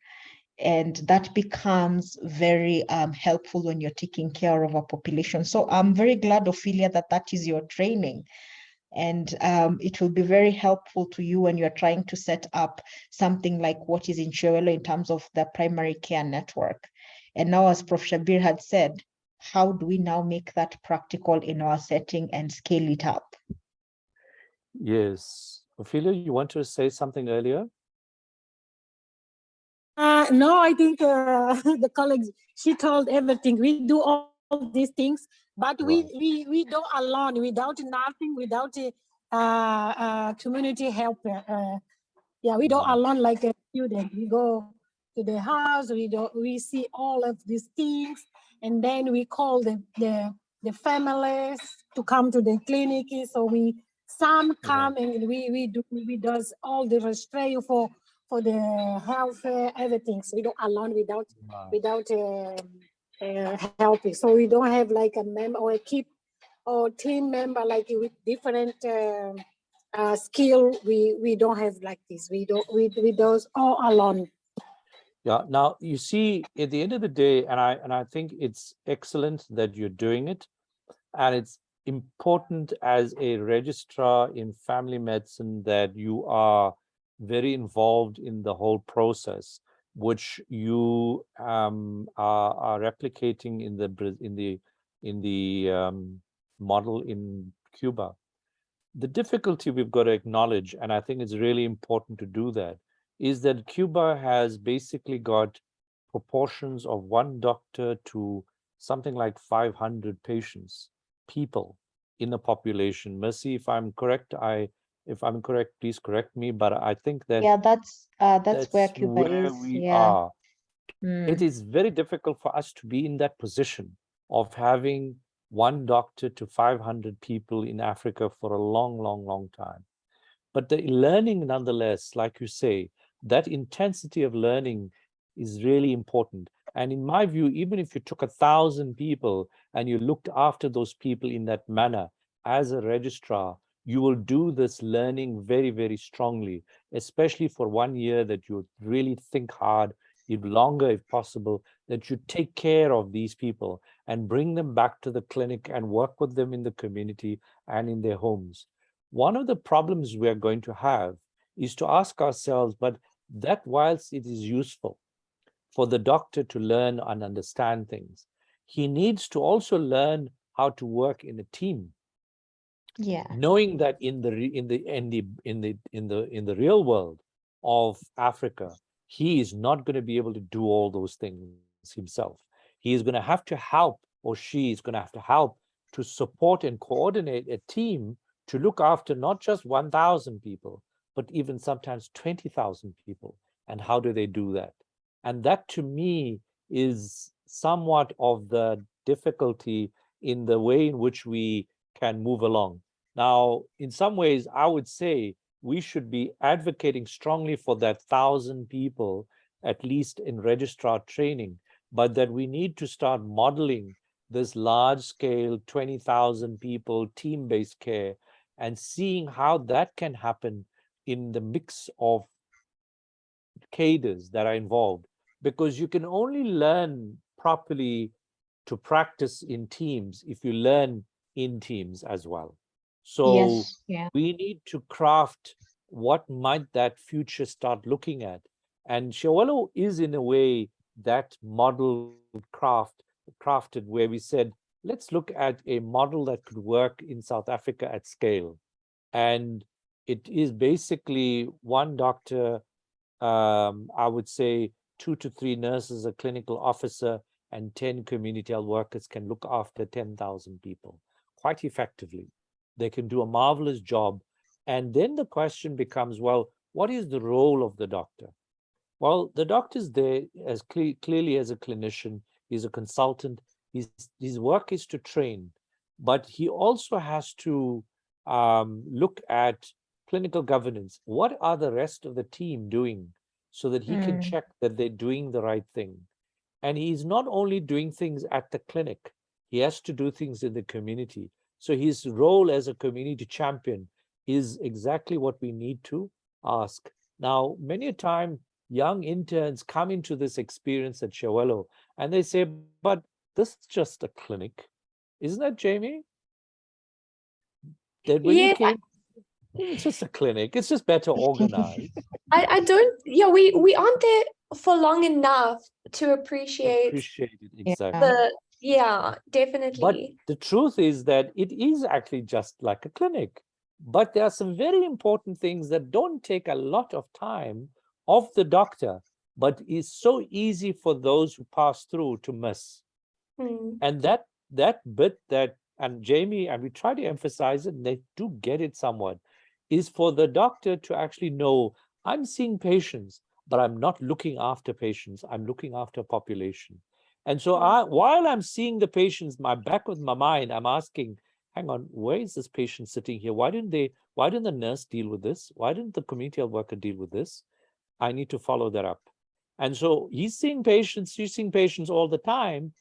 And that becomes very helpful when you're taking care of a population. So I'm very glad, Ophelia, that is your training. And it will be very helpful to you when you're trying to set up something like what is in Chiwelo in terms of the primary care network. And now, as Prof. Shabir had said, how do we now make that practical in our setting and scale it up? Yes. Ophelia, you want to say something earlier? No, I think the colleagues, she told everything. We do all these things, but we don't alone, without nothing, without community help. Yeah, we don't alone like a student. We go to the house, we see all of these things, and then we call the families to come to the clinic. So some come and we does all the registration for the health, everything. So we don't alone without helping. So we don't have like a member or a keep or team member like with different skill. We don't have like this. We does all alone. Yeah. Now you see, at the end of the day, and I think it's excellent that you're doing it, and it's important as a registrar in family medicine that you are very involved in the whole process, which you are replicating in the model in Cuba. The difficulty we've got to acknowledge, and I think it's really important to do that, is that Cuba has basically got proportions of one doctor to something like 500 people in the population. Mercy, if I'm correct, please correct me, but I think that Yeah, that's where Cuba where is. we Yeah. are. It is very difficult for us to be in that position of having one doctor to 500 people in Africa for a long, long, long time. But the learning, nonetheless, like you say, that intensity of learning is really important. And in my view, even if you took 1,000 people and you looked after those people in that manner, as a registrar, you will do this learning very, very strongly, especially for 1 year that you really think hard, even longer if possible, that you take care of these people and bring them back to the clinic and work with them in the community and in their homes. One of the problems we're going to have is to ask ourselves, but that whilst it is useful for the doctor to learn and understand things, he needs to also learn how to work in a team. Yeah. Knowing that in the real world of Africa, he is not going to be able to do all those things himself. He is going to have to help, or she is going to have to help to support and coordinate a team to look after not just 1,000 people, but even sometimes 20,000 people. And how do they do that? And that, to me, is somewhat of the difficulty in the way in which we can move along. Now, in some ways, I would say we should be advocating strongly for that 1,000 people, at least in registrar training, but that we need to start modeling this large-scale 20,000 people team-based care and seeing how that can happen in the mix of cadres that are involved, because you can only learn properly to practice in teams if you learn in teams as well. So Yes. Yeah. we need to craft what might that future start looking at. And Shawelo is, in a way, that model crafted where we said, let's look at a model that could work in South Africa at scale. And it is basically one doctor, I would say 2 to 3 nurses, a clinical officer, and 10 community health workers can look after 10,000 people quite effectively. They can do a marvelous job. And then the question becomes, well, what is the role of the doctor? Well, the doctor's there as clearly as a clinician. He's a consultant. His work is to train, but he also has to look at clinical governance. What are the rest of the team doing so that he can check that they're doing the right thing? And he's not only doing things at the clinic, he has to do things in the community. So his role as a community champion is exactly what we need to ask. Now, many a time, young interns come into this experience at Shawelo and they say, but this is just a clinic. Isn't that, Jamie? That when you Yeah, came, it's just a clinic. It's just better organized. I don't, yeah, we aren't there for long enough to appreciate Appreciate it, Yeah. exactly. yeah, But definitely. the truth is that it is actually just like a clinic. But there are some very important things that don't take a lot of time of the doctor, but it's so easy for those who pass through to miss. And that bit that, and Jamie, and we try to emphasize it, and they do get it somewhat, is for the doctor to actually know, I'm seeing patients, but I'm not looking after patients, I'm looking after population. And so while I'm seeing the patients, my back of my mind, I'm asking, hang on, where is this patient sitting here? Why didn't the nurse deal with this? Why didn't the community health worker deal with this? I need to follow that up. And so he's seeing patients all the time,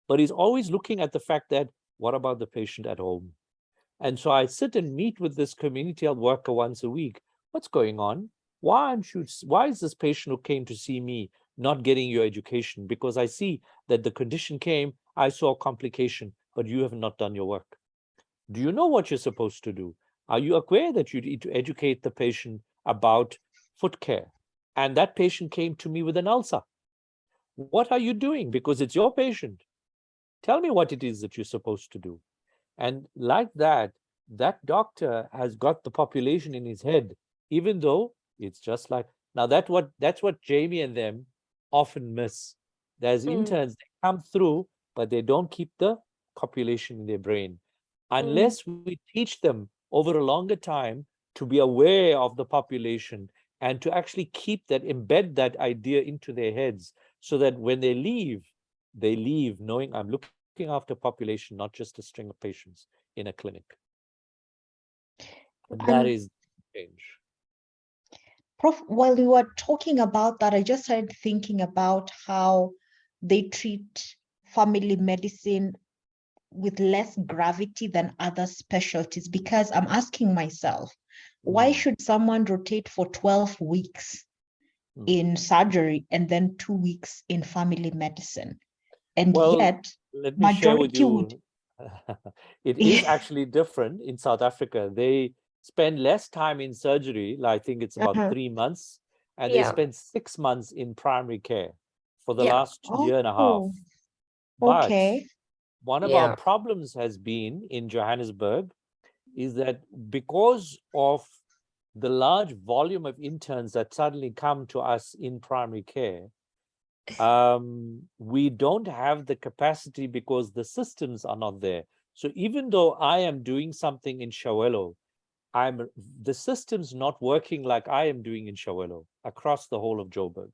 but he's always looking at the fact that, what about the patient at home? And so I sit and meet with this community health worker once a week. What's going on? Why is this patient who came to see me not getting your education? Because I see that the condition came, I saw a complication, but you have not done your work. Do you know what you're supposed to do? Are you aware that you need to educate the patient about foot care? And that patient came to me with an ulcer. What are you doing? Because it's your patient. Tell me what it is that you're supposed to do. And like that, that doctor has got the population in his head, even though it's just like, now that's what Jamie and them often miss. There's interns, they come through, but they don't keep the population in their brain. Unless we teach them over a longer time to be aware of the population and to actually keep that, embed that idea into their heads, so that when they leave knowing I'm looking after population, not just a string of patients in a clinic. And that is change. Prof, while you were talking about that, I just started thinking about how they treat family medicine with less gravity than other specialties, because I'm asking myself, why should someone rotate for 12 weeks in surgery and then 2 weeks in family medicine? And yet, let me share with you, it is Yeah. actually different in South Africa. They spend less time in surgery, I think it's about 3 months, and they spend 6 months in primary care for the last year and a half. Oh, But okay. one of our problems has been in Johannesburg is that because of the large volume of interns that suddenly come to us in primary care, we don't have the capacity because the systems are not there. So even though I am doing something in Shawelo, the system's not working like I am doing in Shawelo across the whole of Joburg.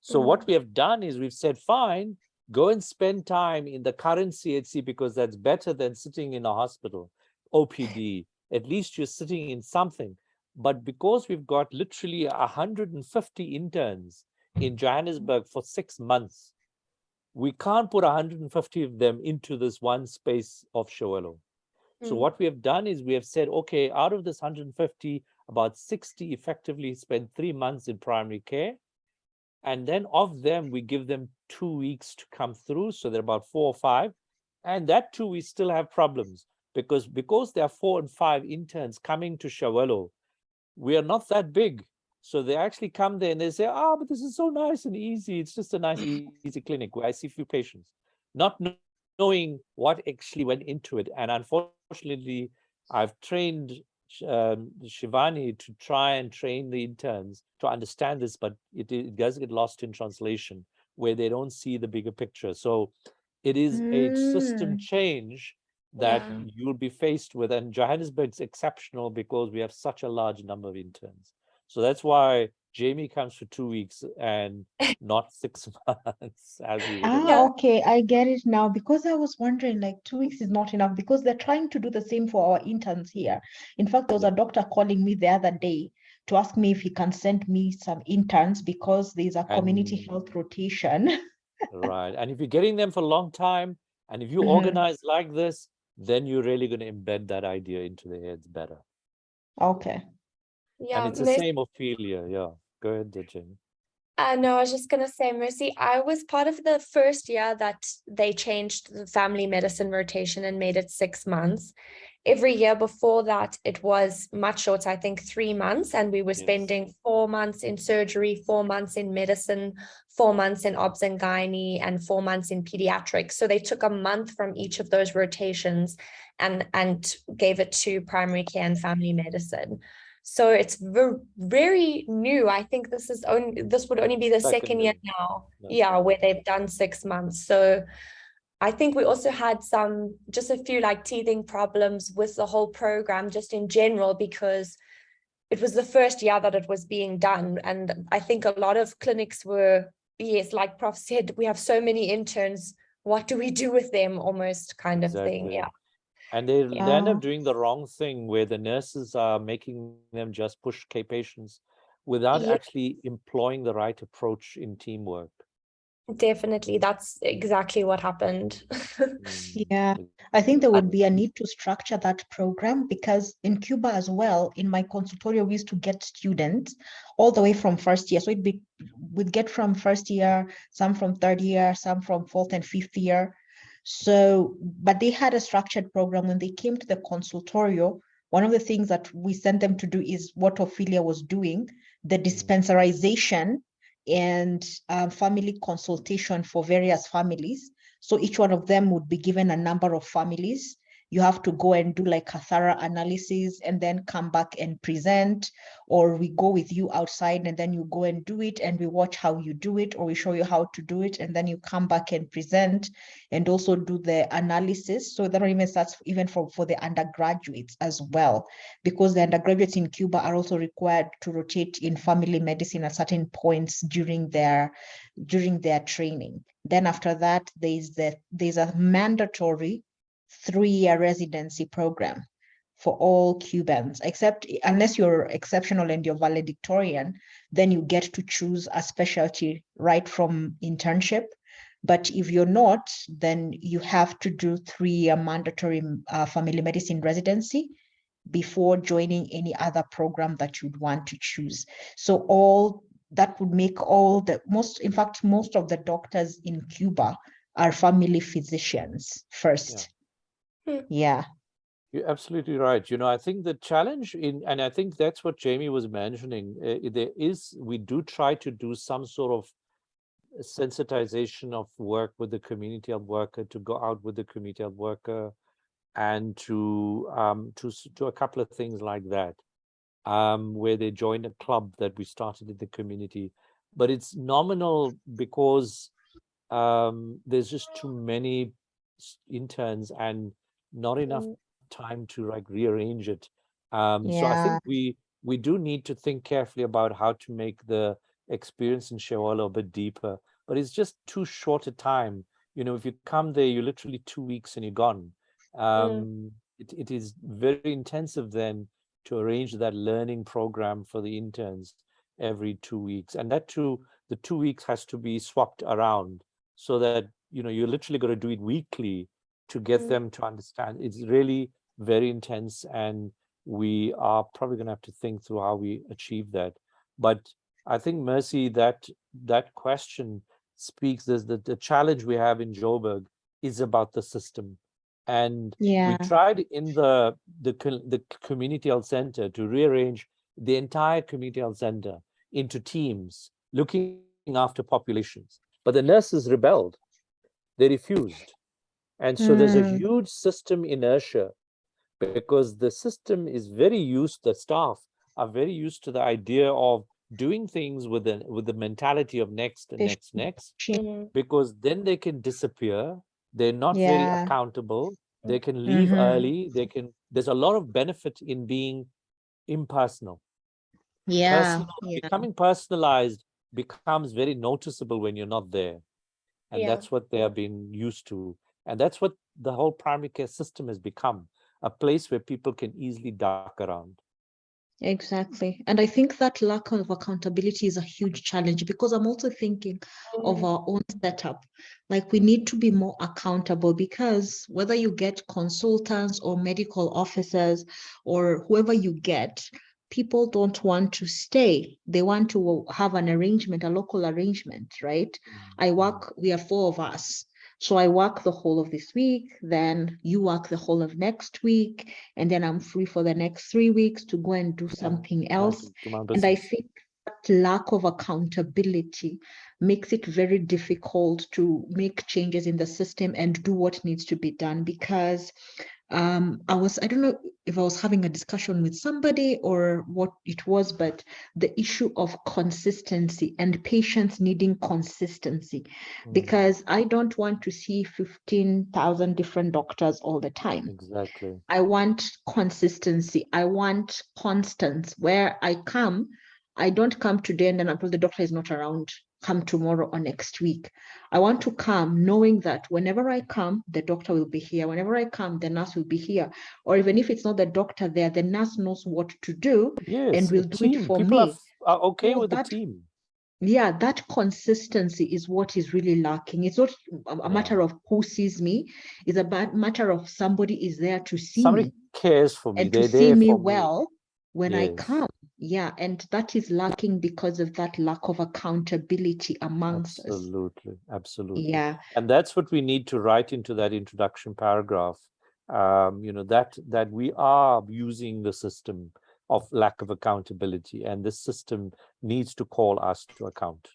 So what we have done is we've said, fine, go and spend time in the current CHC because that's better than sitting in a hospital, OPD. At least you're sitting in something. But because we've got literally 150 interns in Johannesburg for 6 months, we can't put 150 of them into this one space of Shawelo. So what we have done is we have said, okay, out of this 150, about 60 effectively spend 3 months in primary care. And then of them, we give them 2 weeks to come through. So they're about 4 or 5. And that too, we still have problems because there are 4 and 5 interns coming to Shawelo, we are not that big. So they actually come there and they say, but this is so nice and easy. It's just a nice, easy clinic where I see a few patients, not knowing what actually went into it. And unfortunately, I've trained Shivani to try and train the interns to understand this, but it does get lost in translation where they don't see the bigger picture. So it is a system change that you'll be faced with. And Johannesburg's exceptional because we have such a large number of interns. So that's why Jamie comes for 2 weeks and not 6 months as we would have. Okay, I get it now, because I was wondering, like, 2 weeks is not enough because they're trying to do the same for our interns here. In fact, there was a doctor calling me the other day to ask me if he can send me some interns because there's a community health rotation. Right. And if you're getting them for a long time, and if you organize like this, then you're really going to embed that idea into their heads better. Okay. Yeah, and it's the same Ophelia. Yeah. Go ahead, Jamie. No, I was just going to say, Mercy, I was part of the first year that they changed the family medicine rotation and made it 6 months. Every year before that, it was much shorter, I think 3 months, and we were spending 4 months in surgery, 4 months in medicine, 4 months in obs and gynae, and 4 months in pediatrics. So they took a month from each of those rotations and gave it to primary care and family medicine. So it's very new. I think this would only be the second year now. Yeah, where they've done 6 months. So I think we also had just a few like teething problems with the whole program just in general, because it was the first year that it was being done. And I think a lot of clinics were, yes, like Prof said, we have so many interns. What do we do with them, almost kind of thing? Yeah. And they end up doing the wrong thing where the nurses are making them just push patients without actually employing the right approach in teamwork. Definitely, that's exactly what happened. Yeah, I think there would be a need to structure that program, because in Cuba as well, in my consultorium, we used to get students all the way from first year. So we'd get from first year, some from third year, some from fourth and fifth year. So, but they had a structured program. When they came to the consultorio, one of the things that we sent them to do is what Ophelia was doing, the dispensarization and family consultation for various families. So each one of them would be given a number of families. You have to go and do like a thorough analysis and then come back and present, or we go with you outside and then you go and do it and we watch how you do it, or we show you how to do it and then you come back and present and also do the analysis. So that even starts even for the undergraduates as well, because the undergraduates in Cuba are also required to rotate in family medicine at certain points during their training. Then after that, there's a mandatory 3-year residency program for all Cubans, except unless you're exceptional and you're valedictorian, then you get to choose a specialty right from internship. But if you're not, then you have to do 3-year mandatory family medicine residency before joining any other program that you'd want to choose. So all that would make most of the doctors in Cuba are family physicians first. Yeah. You're absolutely right. I think the challenge and I think that's what Jamie was mentioning, we do try to do some sort of sensitization of work with the community health worker, to go out with the community health worker and to a couple of things like that, where they join a club that we started in the community. But it's nominal because there's just too many interns and not enough time to like rearrange it. So I think we do need to think carefully about how to make the experience in Shewala a bit deeper, but it's just too short a time. If you come there, you're literally 2 weeks and you're gone. It is very intensive then to arrange that learning program for the interns every 2 weeks, and that too, the 2 weeks has to be swapped around so that you're literally going to do it weekly to get them to understand. It's really very intense, and we are probably going to have to think through how we achieve that. But I think, Mercy, that question speaks, the challenge we have in Joburg is about the system. And we tried in the community health center to rearrange the entire community health center into teams looking after populations. But the nurses rebelled. They refused. And so there's a huge system inertia, because the system is the staff are very used to the idea of doing things with the mentality of next and next, because then they can disappear. They're not very accountable. They can leave early. There's a lot of benefit in being impersonal. Becoming personalized becomes very noticeable when you're not there. And that's what they have been used to. And that's what the whole primary care system has become, a place where people can easily duck around. Exactly. And I think that lack of accountability is a huge challenge, because I'm also thinking of our own setup. Like, we need to be more accountable, because whether you get consultants or medical officers or whoever you get, people don't want to stay. They want to have an arrangement, a local arrangement, right? We are 4 of us. So I work the whole of this week, then you work the whole of next week, and then I'm free for the next 3 weeks to go and do something else. And I think that lack of accountability makes it very difficult to make changes in the system and do what needs to be done, because I don't know if I was having a discussion with somebody or what it was, but the issue of consistency and patients needing consistency, because I don't want to see 15,000 different doctors all the time. Exactly. I want consistency. I want constance where I come. I don't come today and then until the doctor is not around, come tomorrow or next week. I want to come knowing that whenever I come, the doctor will be here. Whenever I come, the nurse will be here. Or even if it's not the doctor there, the nurse knows what to do Yes, and will a do it team. for People me. are okay So with the that, team. yeah, that consistency is what is really lacking. It's not a matter of who sees me. It's a matter of somebody is there to see Somebody me cares for me. and to They're see there me for me. well when I Yes. come. Yeah, and that is lacking because of that lack of accountability amongst us. Absolutely, absolutely. Yeah, And that's what we need to write into that introduction paragraph. You know, that we are using the system of lack of accountability, and this system needs to call us to account.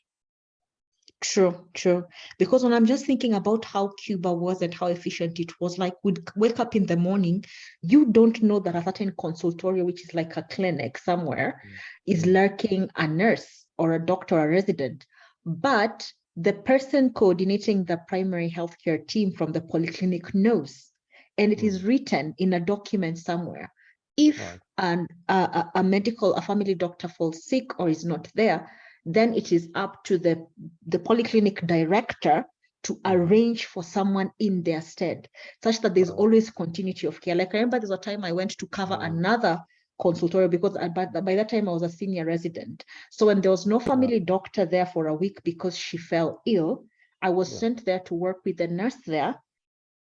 true, true. Because when I'm just thinking about how Cuba was and how efficient it was, like we'd wake up in the morning, you don't know that a certain consultory, which is like a clinic somewhere, is lurking a nurse or a doctor or a resident. But the person coordinating the primary healthcare team from the polyclinic knows, and it is written in a document somewhere. If Right. a family doctor falls sick or is not there, then it is up to the polyclinic director to arrange for someone in their stead, such that there's always continuity of care. Like I remember there's a time I went to cover another consultory because by that time I was a senior resident. So when there was no family doctor there for a week because she fell ill, I was sent there to work with the nurse there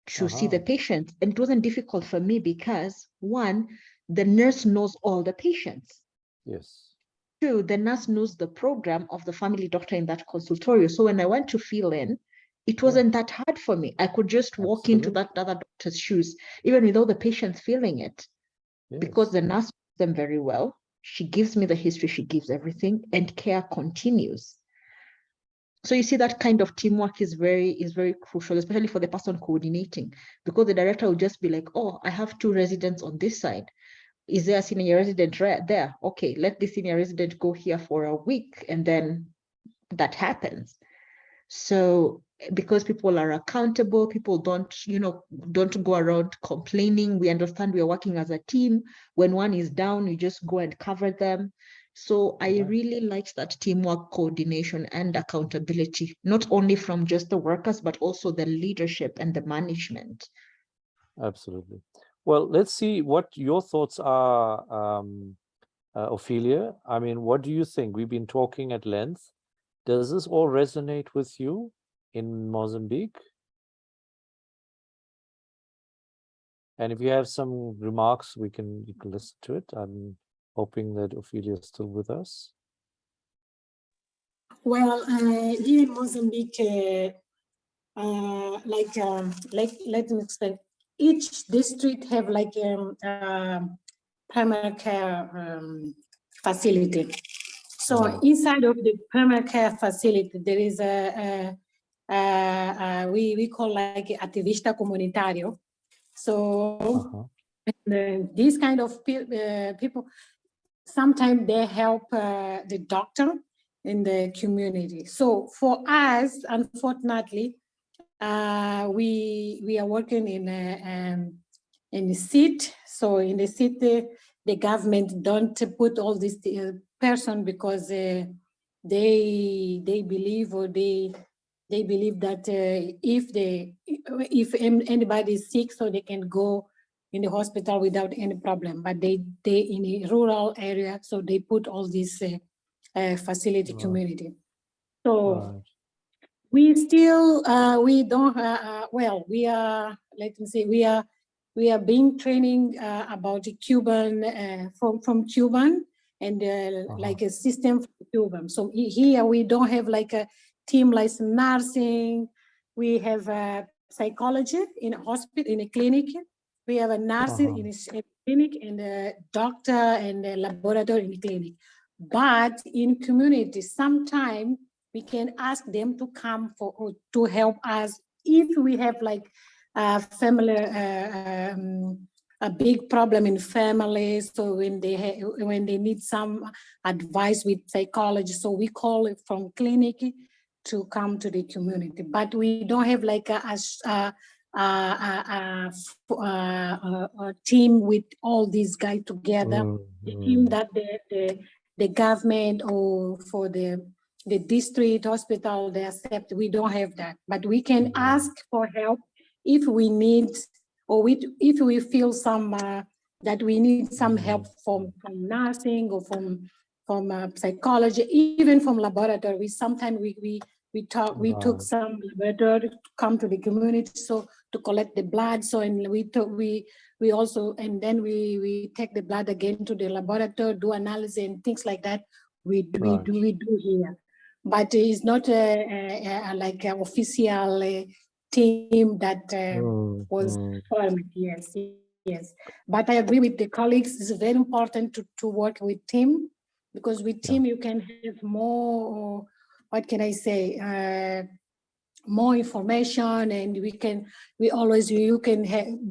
to see the patient. And it wasn't difficult for me because one, the nurse knows all the patients. Yes. Two, the nurse knows the program of the family doctor in that consultory. So when I went to fill in, it wasn't that hard for me. I could just walk into that other doctor's shoes, even without the patients feeling it, because the nurse knows them very well. She gives me the history, she gives everything, and care continues. So you see that kind of teamwork is very crucial, especially for the person coordinating, because the director will just be like, oh, I have 2 residents on this side. Is there a senior resident right there? Okay, let the senior resident go here for a week, and then that happens. So because people are accountable, people don't go around complaining. We understand we are working as a team. When one is down, you just go and cover them. So I really liked that teamwork, coordination, and accountability, not only from just the workers, but also the leadership and the management. Absolutely. Well, let's see what your thoughts are, Ophelia. I mean, what do you think? We've been talking at length. Does this all resonate with you in Mozambique? And if you have some remarks, you can listen to it. I'm hoping that Ophelia is still with us. Well, here in Mozambique, let me explain. Each district have like primary care facility. So inside of the primary care facility, there is we call like activista comunitario. So these kind of people, sometimes they help the doctor in the community. So for us, unfortunately, we are working in the city. So in the city, the government don't put all this person because they believe, or they believe that if anybody is sick, so they can go in the hospital without any problem. But they in a rural area, so they put all this facility community. So we still we don't well, we are, let me say, we are being training about the Cuban from Cuban, and like a system for Cuban. So here we don't have like a team like nursing. We have psychology in a hospital, in a clinic. We have a nursing in a clinic, and a doctor and a laboratory in the clinic. But in community, sometimes we can ask them to come to help us if we have like family, a big problem in families. So when they need some advice with psychology, so we call it from clinic to come to the community. But we don't have like a team with all these guys together. The team that the government or for the district hospital they accept. We don't have that, but we can ask for help if we need, or if we feel some that we need some help from nursing or from psychology, even from laboratory. Sometimes we took some laboratory to come to the community, so to collect the blood. So and we also, and then we take the blood again to the laboratory, do analysis and things like that. We do here, but it's not like an official team that was formed. Yes. But I agree with the colleagues. It's very important to work with team, because with team you can have more. What can I say? More information, and you can be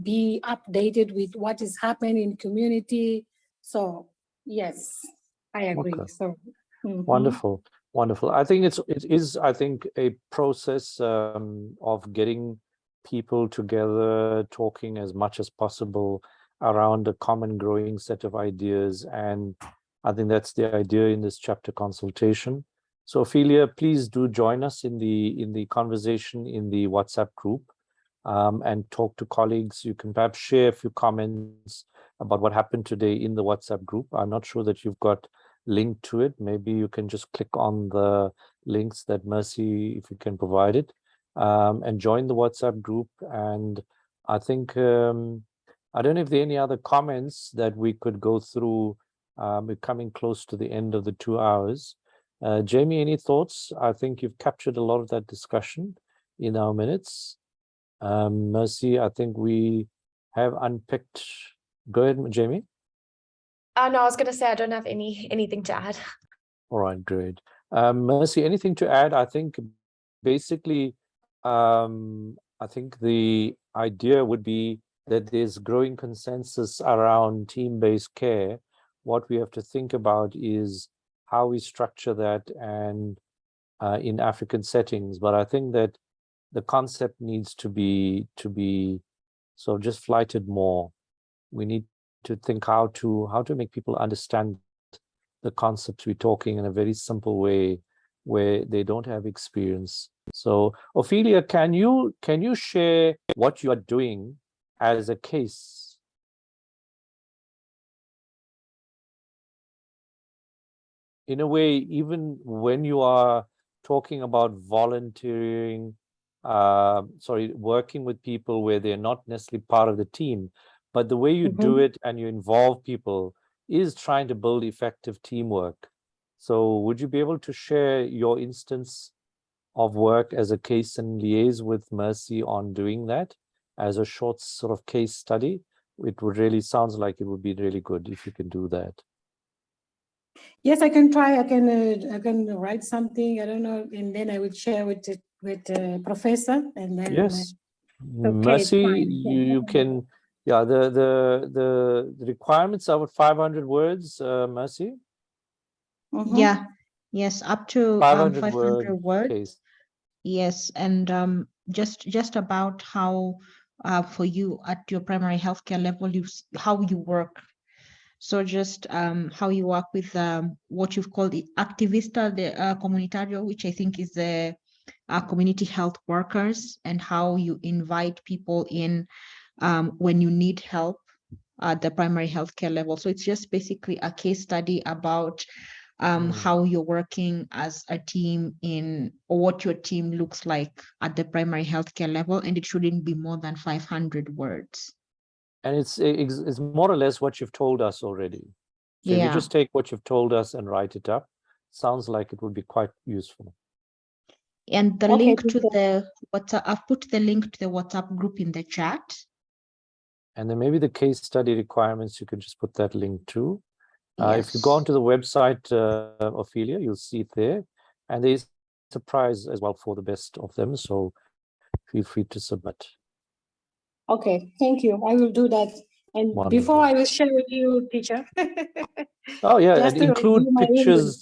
be updated with what is happening in community. So yes, I agree. Okay. So Wonderful. I think it is a process of getting people together, talking as much as possible around a common growing set of ideas, and I think that's the idea in this chapter consultation. So Ophelia, please do join us in the conversation in the WhatsApp group, and talk to colleagues. You can perhaps share a few comments about what happened today in the WhatsApp group. I'm not sure that you've got link to it. Maybe you can just click on the links that Mercy, if you can provide it, and join the WhatsApp group. And I think I don't know if there are any other comments that we could go through. We're coming close to the end of the 2 hours. Jamie, any thoughts? I think you've captured a lot of that discussion in our minutes. Mercy, I think we have unpicked. Go ahead, Jamie. No, I was going to say I don't have anything to add. All right, great. Mercy, anything to add? I think basically, I think the idea would be that there's growing consensus around team-based care. What we have to think about is how we structure that and in African settings. But I think that the concept needs to be sort of just flighted more. We need to think how to make people understand the concepts we're talking in a very simple way where they don't have experience. So Ophelia, can you share what you are doing as a case? In a way, even when you are talking about volunteering, working with people where they're not necessarily part of the team, but the way you do it and you involve people is trying to build effective teamwork. So would you be able to share your instance of work as a case and liaise with Mercy on doing that as a short sort of case study? It would really sounds like it would be really good if you can do that. yes, I can try. I can write something. I don't know, and then I would share with Professor, and then yes, okay, Mercy, you can. Yeah, the requirements are 500 words, Mercy. Yeah, yes, up to 500 500 words. case. Yes, and just about how for you at your primary healthcare level, how you work. So just how you work with what you've called the activista, the comunitario, which I think is the community health workers, and how you invite people in when you need help at the primary healthcare level. So it's just basically a case study about how you're working as a team or what your team looks like at the primary healthcare level, and it shouldn't be more than 500 words. And it's more or less what you've told us already. So if you just take what you've told us and write it up, sounds like it would be quite useful. And the link to the WhatsApp, I've put the link to the WhatsApp group in the chat. And then maybe the case study requirements, you could just put that link too. Yes. If you go onto the website, Ophelia, you'll see it there. And there's a prize as well for the best of them. So feel free to submit. Okay, thank you. I will do that. And before Wonderful. I will share with you, teacher. Oh yeah, Just and to include review my English.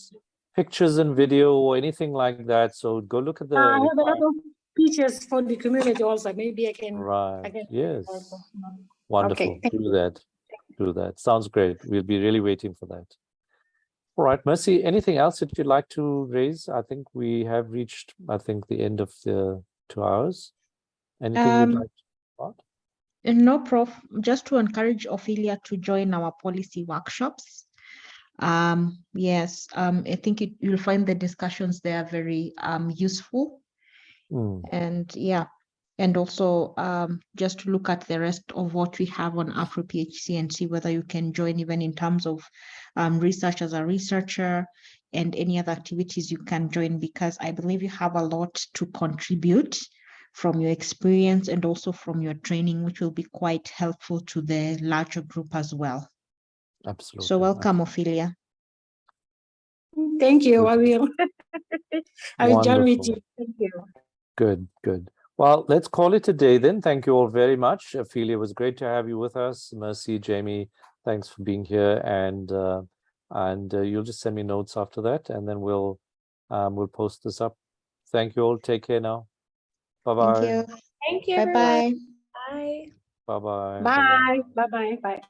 pictures and video or anything like that. So go look at the I have a lot requirement. of pictures for the community also. Maybe I can. Right. Yes. Also. Wonderful. Okay, thank Do that. Do that. Sounds great. We'll be really waiting for that. All right, Mercy, anything else that you'd like to raise? I think we have reached, I think, the end of the 2 hours. Anything you'd like to add? No, Prof, just to encourage Ophelia to join our policy workshops. Yes, I think you'll find the discussions there very useful. And yeah, and also just to look at the rest of what we have on AfroPHC and see whether you can join even in terms of research as a researcher and any other activities you can join, because I believe you have a lot to contribute from your experience and also from your training, which will be quite helpful to the larger group as well. Absolutely. So welcome, Ophelia. Thank you. I will. I will join with Wonderful. you. Thank you. Good, good. Well, let's call it a day then. Thank you all very much. Ophelia, it was great to have you with us. Mercy, Jamie, thanks for being here. And you'll just send me notes after that, and then we'll post this up. Thank you all. Take care now. Bye-bye. Thank you. Thank you, Bye-bye. everyone. Bye. Bye-bye. Bye. Bye. Bye. Bye.